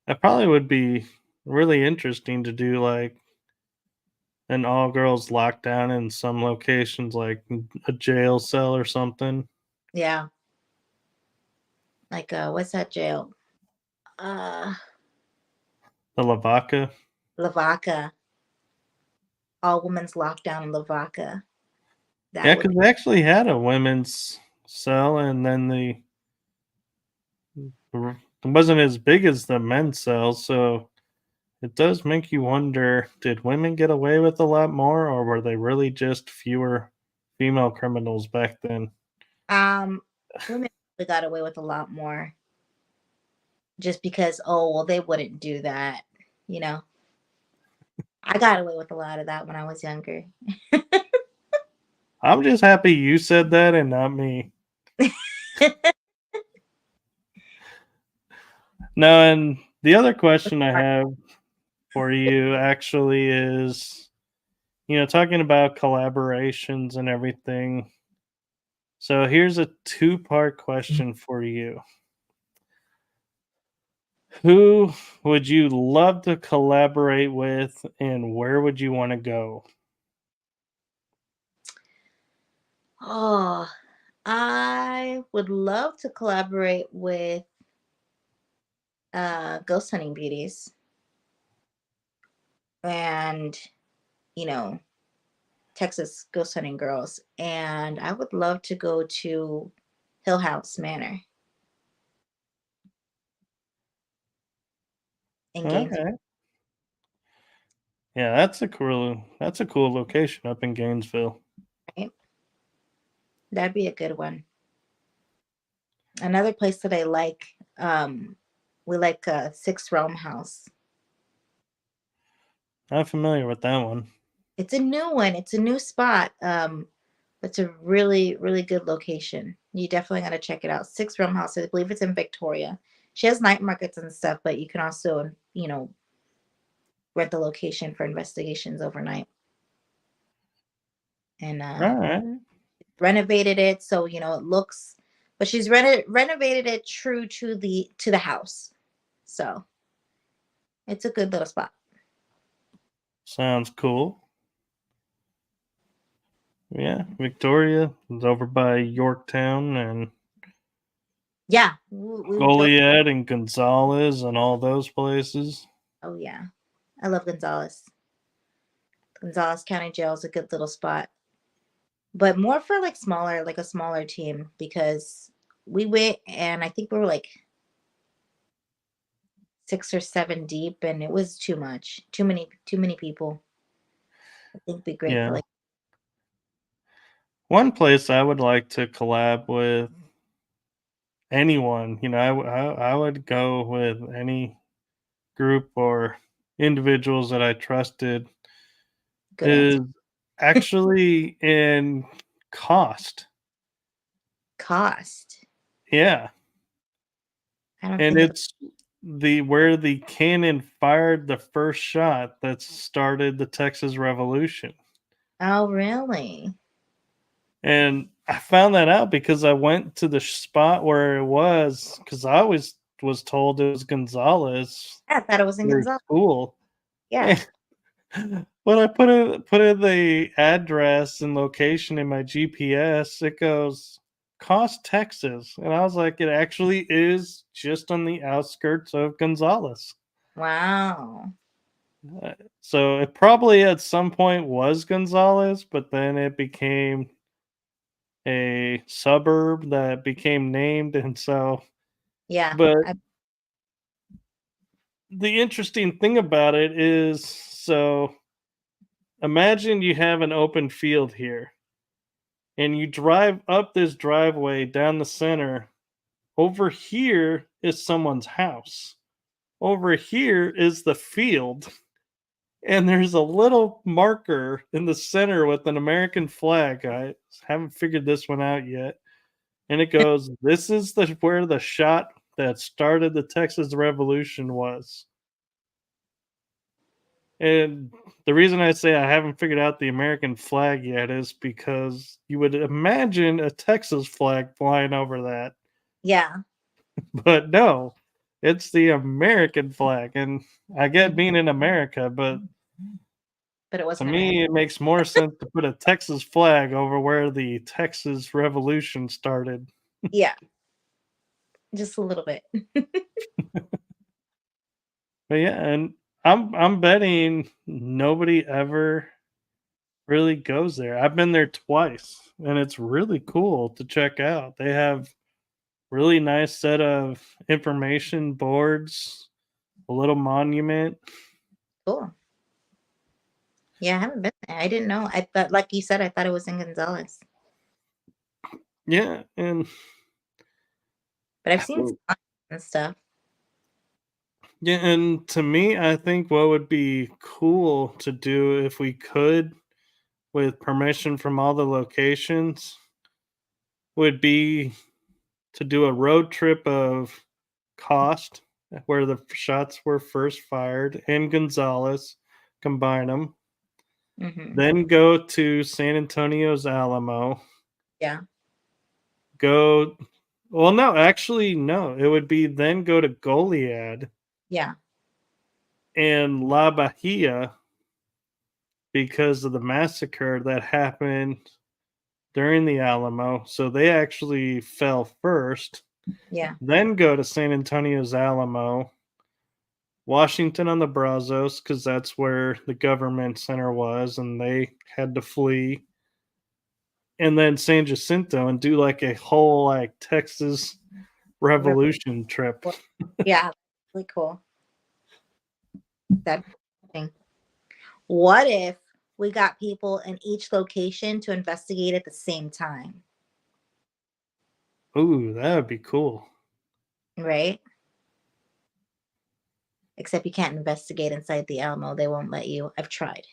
that probably would be really interesting to do like an all girls lockdown in some locations, like a jail cell or something. Yeah. Like what's that jail? Uh The Lavaca. Lavaca. All women's lockdown in Lavaca. Yeah, That would because be they actually had a women's cell, and then it wasn't as big as the men's cell. So it does make you wonder: did women get away with a lot more, or were they really just fewer female criminals back then? women probably got away with a lot more just because, oh well, they wouldn't do that, you know. I got away with a lot of that when I was younger. I'm just happy you said that and not me. No, and the other question I have for you actually is, talking about collaborations and everything. So here's a two-part question for you. Who would you love to collaborate with and where would you want to go? Oh, I would love to collaborate with ghost hunting beauties and, you know, Texas ghost hunting girls. And I would love to go to Hill House Manor in Gainesville. Okay. Yeah, that's a cool location up in Gainesville. Right? That'd be a good one. Another place that I like, we like Six Realm House. I'm familiar with that one. It's a new one. It's a new spot. It's a really, really good location. You definitely got to check it out. Six Realm House. I believe it's in Victoria. She has night markets and stuff, but you can also, rent the location for investigations overnight. And All right. renovated it so it looks, but she's renovated it true to the house. So it's a good little spot. Sounds cool. Yeah, Victoria is over by Yorktown and Yeah, we would go. Goliad and Gonzales and all those places. Oh yeah, I love Gonzales. Gonzales County Jail is a good little spot, but more for like a smaller team because we went and I think we were like 6 or 7 deep, and it was too much, too many people. I think it'd be great for Yeah. like. One place I would like to collab with anyone, I would go with any group or individuals that I trusted Good answer. is actually in cost. Cost. Yeah. I don't And think of. it's the where the cannon fired the first shot that started the Texas Revolution. Oh really? And I found that out because I went to the spot where it was because I always was told it was Gonzales I thought it was in through Gonzales. school. Yeah. When I put in the address and location in my GPS, it goes Cost Texas, and I was like, it actually is just on the outskirts of Gonzales. Wow. So it probably at some point was Gonzales, but then it became a suburb that became named, and so Yeah. but the interesting thing about it is, so imagine you have an open field here and you drive up this driveway down the center. Over here is someone's house. Over here is the field. And there's a little marker in the center with an American flag. I haven't figured this one out yet. And it goes, "This is where the shot that started the Texas Revolution was." And the reason I say I haven't figured out the American flag yet is because you would imagine a Texas flag flying over that, Yeah. but no, it's the American flag. And I get Mhm. being in America, but But it to wasn't American. me, it makes more sense to put a Texas flag over where the Texas Revolution started. Yeah. Just a little bit. But yeah, and I'm betting nobody ever really goes there. I've been there twice, and it's really cool to check out. They have really nice set of information boards, a little monument. Cool. Yeah, I haven't been there. I didn't know. I thought, like you said, I thought it was in Gonzales, Yeah, and but I've I seen think and stuff. yeah, and to me, I think what would be cool to do if we could, with permission from all the locations, would be to do a road trip of cost where the shots were first fired in Gonzales, combine them, Hmm. then go to San Antonio's Alamo, Yeah. go well, no, actually, no, it would be then go to Goliad Yeah. and La Bahia because of the massacre that happened during the Alamo. So they actually fell first, Yeah. then go to San Antonio's Alamo, Washington on the Brazos, because that's where the government center was, and they had to flee. And then San Jacinto and do like a whole like Texas Real Revolution trip. cool. Yeah. Really cool. That'd be interesting. What if we got people in each location to investigate at the same time? Ooh, that would be cool. Right? Except you can't investigate inside the Alamo. They won't let you. I've tried.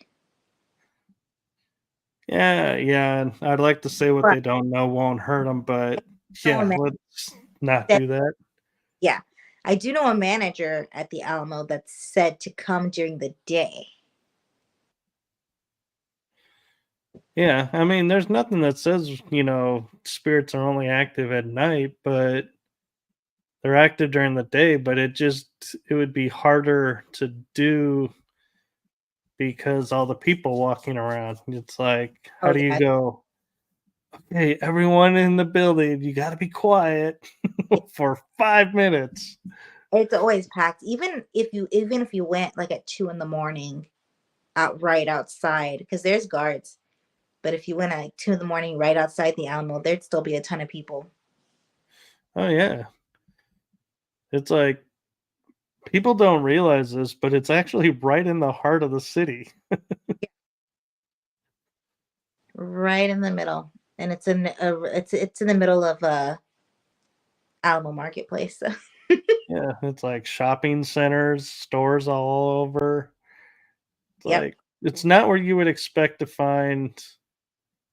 Yeah, yeah. And I'd like to say what But they don't know won't hurt them, but I know a yeah, man let's not that, do that. yeah. I do know a manager at the Alamo that's said to come during the day. Yeah, I mean, there's nothing that says, spirits are only active at night, but they're active during the day, but it would be harder to do because all the people walking around. It's like, how Oh do you yeah. go, "Hey, everyone in the building, you gotta be quiet for 5 minutes." It's always packed. Even if you went like at 2 in the morning out right outside, because there's guards. But if you went at like 2 in the morning right outside the Alamo, there'd still be a ton of people. Oh, yeah. It's like, people don't realize this, but it's actually right in the heart of the city. Right in the middle. And it's in the middle of Alamo Marketplace. So Yeah, it's like shopping centers, stores all over. It's yep. like it's not where you would expect to find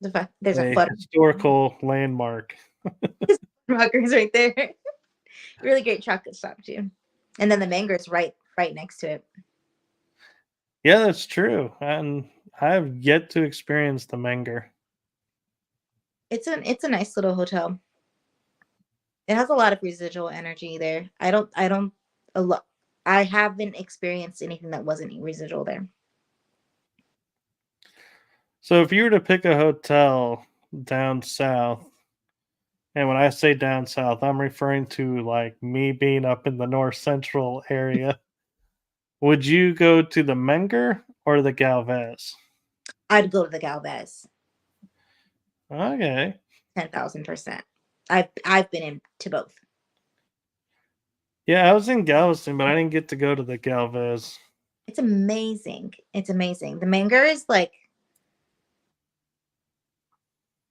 There's a a foot historical landmark. Rockers right there. Really great chocolate shop too. And then the mango's right next to it. Yeah, that's true, and I've yet to experience the Menger. It's a nice little hotel. It has a lot of residual energy there. I don't a lot I haven't experienced anything that wasn't residual there. So if you were to pick a hotel down south, and when I say down south, I'm referring to like me being up in the north central area, would you go to the Menger or the Galvez? I'd go to the Galvez. Okay. 10,000%. I've been in to both. Yeah, I was in Galveston, but I didn't get to go to the Galvez. It's amazing. It's amazing. The Manger is like,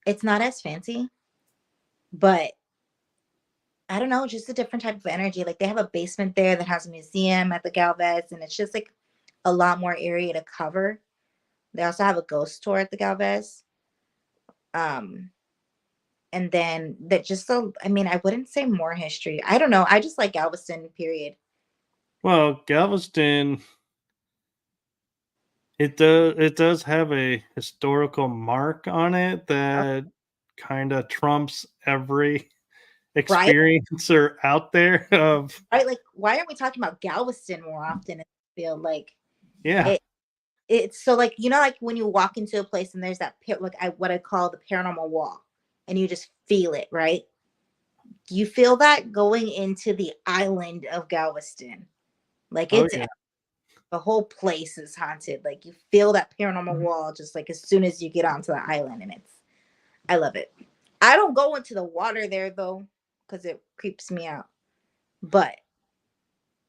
it's not as fancy, but I don't know, just a different type of energy. Like they have a basement there that has a museum at the Galvez, and it's just like a lot more area to cover. They also have a ghost tour at the Galvez. Um, and then that just so I mean, I wouldn't say more history. I don't know. I just like Galveston, period. Well, Galveston, it does have a historical mark on it Oh, that kind of trumps every right? experiencer out there of Right? Like, why aren't we talking about Galveston more often? I feel like yeah. it it's so like like when you walk into a place and there's that like what I call the paranormal wall, and you just feel it, right? You feel that going into the island of Galveston. Like Oh it's yeah. the whole place is haunted. Like you feel that paranormal Mhm. wall just like as soon as you get onto the island, and I love it. I don't go into the water there though because it creeps me out. But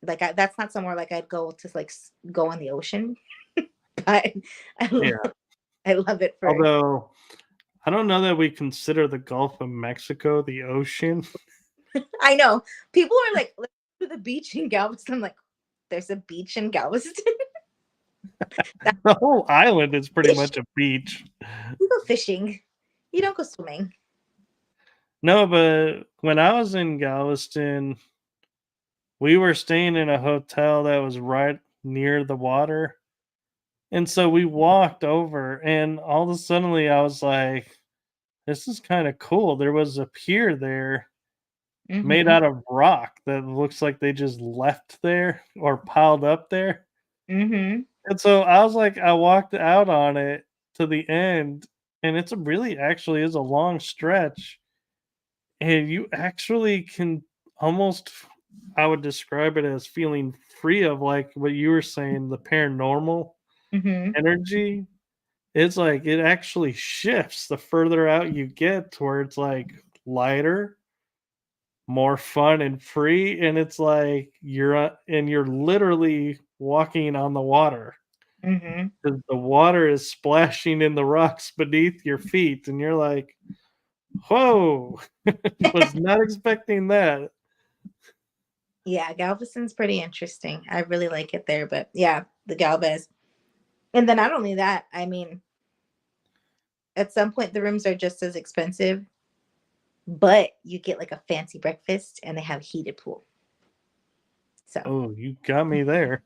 like that's not somewhere like I'd go to like go in the ocean. But I love, Yeah. I love it for. Although I don't know that we consider the Gulf of Mexico the ocean. I know people are like, let's go to the beach in Galveston. I'm like, there's a beach in Galveston. That's The whole island is pretty fish. much a beach. You go fishing. You don't go swimming, No, but when I was in Galveston, we were staying in a hotel that was right near the water. And so we walked over, and all of a suddenly I was like, this is kind of cool. There was a pier there made mm-hmm, out of rock that looks like they just left there or piled up there. mm-hmm, And so I was like, I walked out on it to the end, and it's a really actually is a long stretch. And you actually can almost, I would describe it as feeling free of like what you were saying, the paranormal mm-hmm, energy. It's like it actually shifts the further out you get to where it's like lighter, more fun and free, and it's like you're literally walking on the water. mm-hmm. 'Cause the water is splashing in the rocks beneath your feet, and you're like, "Whoa, was not expecting that." Yeah, Galveston's pretty interesting. I really like it there, but yeah, the Galvez. And then not only that, I mean, at some point the rooms are just as expensive, but you get like a fancy breakfast and they have heated pool. So Oh, you got me there.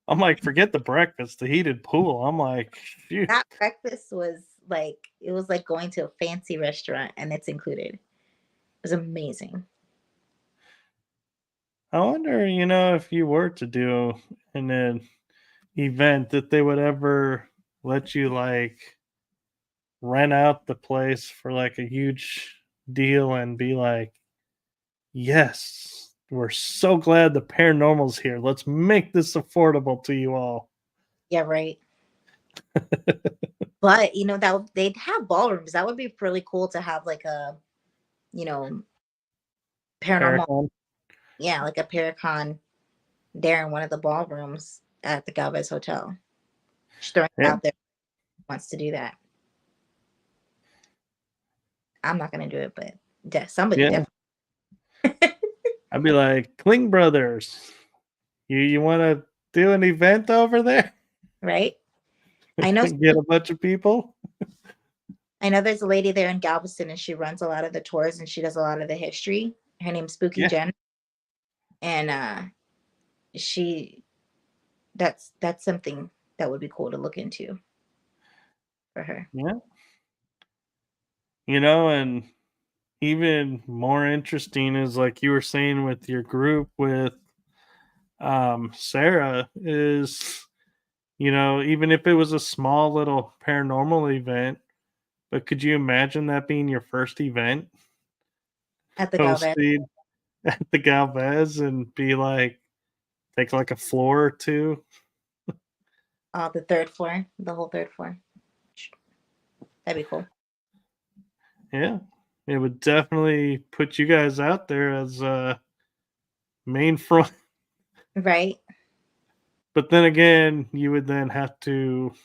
I'm like, "Forget the breakfast, the heated pool." I'm like, "Phew." that breakfast was like it was like going to a fancy restaurant and it's included. It was amazing. I wonder, if you were to do an event that they would ever let you, like, rent out the place for, like, a huge deal and be like, "Yes, we're so glad the paranormal's here. Let's make this affordable to you all." Yeah, right. But that they'd have ballrooms. That would be really cool to have like a, you know, paranormal, Paracon? yeah, like a Paracon there in one of the ballrooms at the Galvez Hotel. Just throwing it Yeah, out there wants to do that. I'm not gonna do it, but somebody yeah. definitely, I'd be like, "Kling Brothers, you wanna do an event over there? right? I know Get a bunch of people?" I know there's a lady there in Galveston and she runs a lot of the tours and she does a lot of the history. Her name's Spooky Yeah, Jen. And she that's something that would be cool to look into for her. yeah. And even more interesting is like you were saying with your group with Sarah is even if it was a small little paranormal event, but could you imagine that being your first event At the Galvez, hosted at the Galvez and be like take like a floor or two? the third floor, the whole third floor. That'd be cool. Yeah, it would definitely put you guys out there as main front. Right? But then again, you would then have to We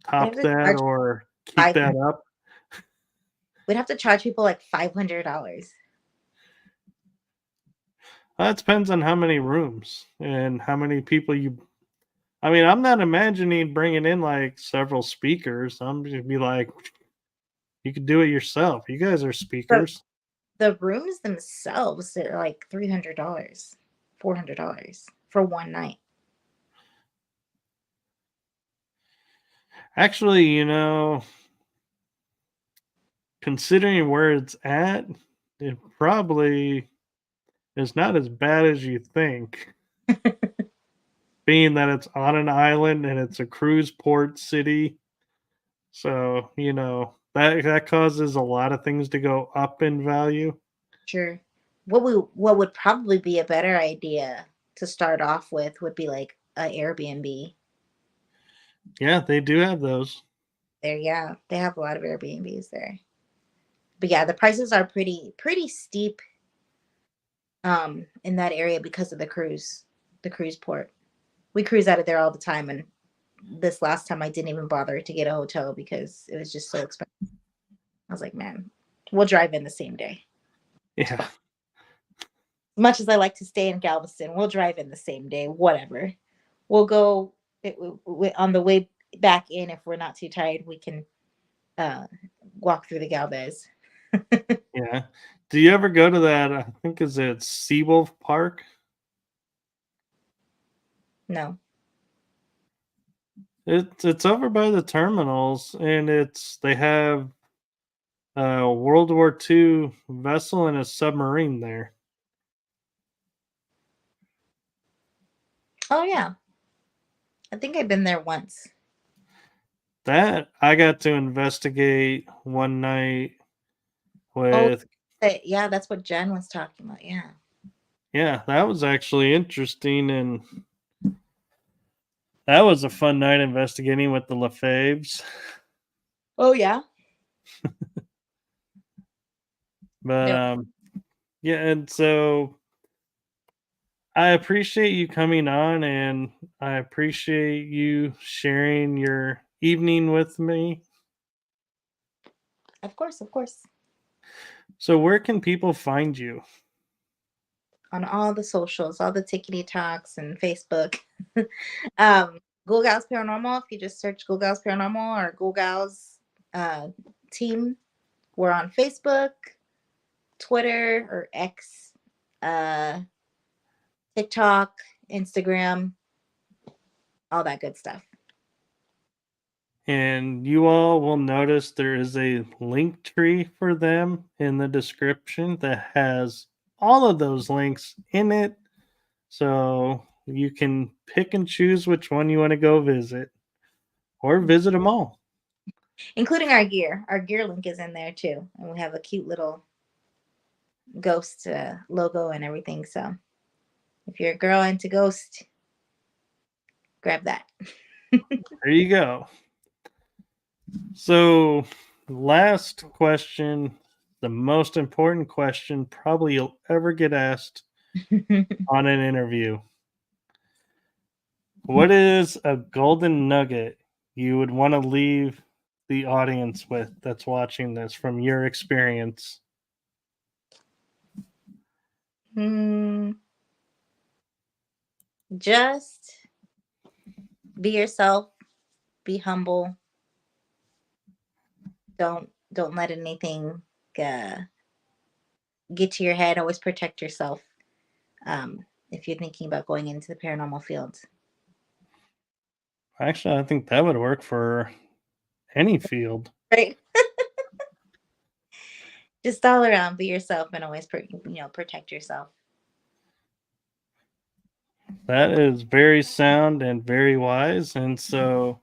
have top to that charge or keep five. that up. We'd have to charge people like $500. That depends on how many rooms and how many people you. I mean, I'm not imagining bringing in like several speakers. I'm just be like, you could do it yourself. You guys are But speakers. the rooms themselves are like $300, $400 for one night. Actually, considering where it's at, it probably is not as bad as you think. Being that it's on an island and it's a cruise port city, so that causes a lot of things to go up in value. Sure. What would probably be a better idea to start off with would be like a Airbnb. Yeah, they do have those. There, yeah, they have a lot of Airbnbs there. But yeah, the prices are pretty steep in that area because of the cruise port. We cruise out of there all the time, and this last time I didn't even bother to get a hotel because it was just so expensive. I was like, man, we'll drive in the same day. It's Yeah, fine. As much as I like to stay in Galveston, we'll drive in the same day. Whatever. We'll go on the way back in. If we're not too tired, we can uh, walk through the Galvez. yeah. Do you ever go to that? I think is it Seawolf Park? No. It's over by the terminals, and they have a World War II vessel and a submarine there. Oh yeah, I think I've been there once. That I got to investigate one night Oh, with. yeah, that's what Jen was talking about. Yeah. Yeah, that was actually interesting, and that was a fun night investigating with the Lefebvres. Oh yeah. But No. yeah, and so I appreciate you coming on, and I appreciate you sharing your evening with me. Of course, of course. So, where can people find you? On all the socials, all the tickety talks and Facebook. um, Ghoul Gals Paranormal. If you just search Ghoul Gals Paranormal or Ghoul Gals uh, team, we're on Facebook, Twitter or X, uh, TikTok, Instagram, all that good stuff. And you all will notice there is a link tree for them in the description that has all of those links in it. So you can pick and choose which one you want to go visit or visit them all. Including our gear. Our gear link is in there too. And we have a cute little ghost logo and everything. So if you're a girl into ghost, grab that. There you go. So, last question, the most important question probably you'll ever get asked on an interview. What is a golden nugget you would want to leave the audience with that's watching this from your experience? Hmm, just be yourself, be humble. Don't let anything uh, get to your head. Always protect yourself if you're thinking about going into the paranormal field. Actually, I think that would work for any field. Right. Just all around, be yourself, and always protect yourself. That is very sound and very wise. And so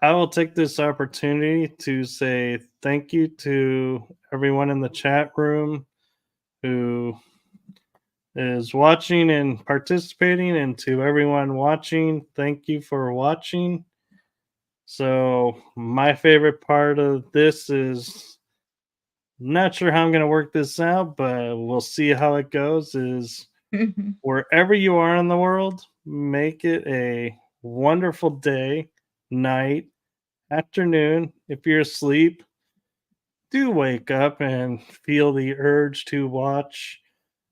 I will take this opportunity to say thank you to everyone in the chat room who is watching and participating, and to everyone watching, thank you for watching. So, my favorite part of this is Not sure how I'm going to work this out, but we'll see how it goes. Is wherever you are in the world, make it a wonderful day, night, afternoon. If you're asleep, do wake up and feel the urge to watch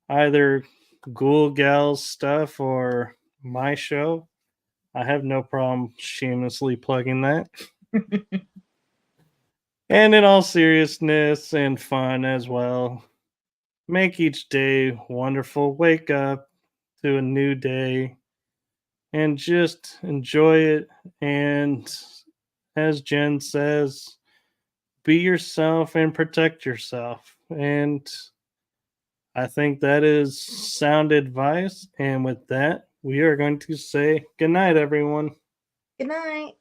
either Ghoul Gals stuff or my show. I have no problem shamelessly plugging that. And in all seriousness and fun as well, make each day wonderful. Wake up to a new day and just enjoy it. And as Jen says, be yourself and protect yourself. And I think that is sound advice. And with that, we are going to say good night, everyone. Good night.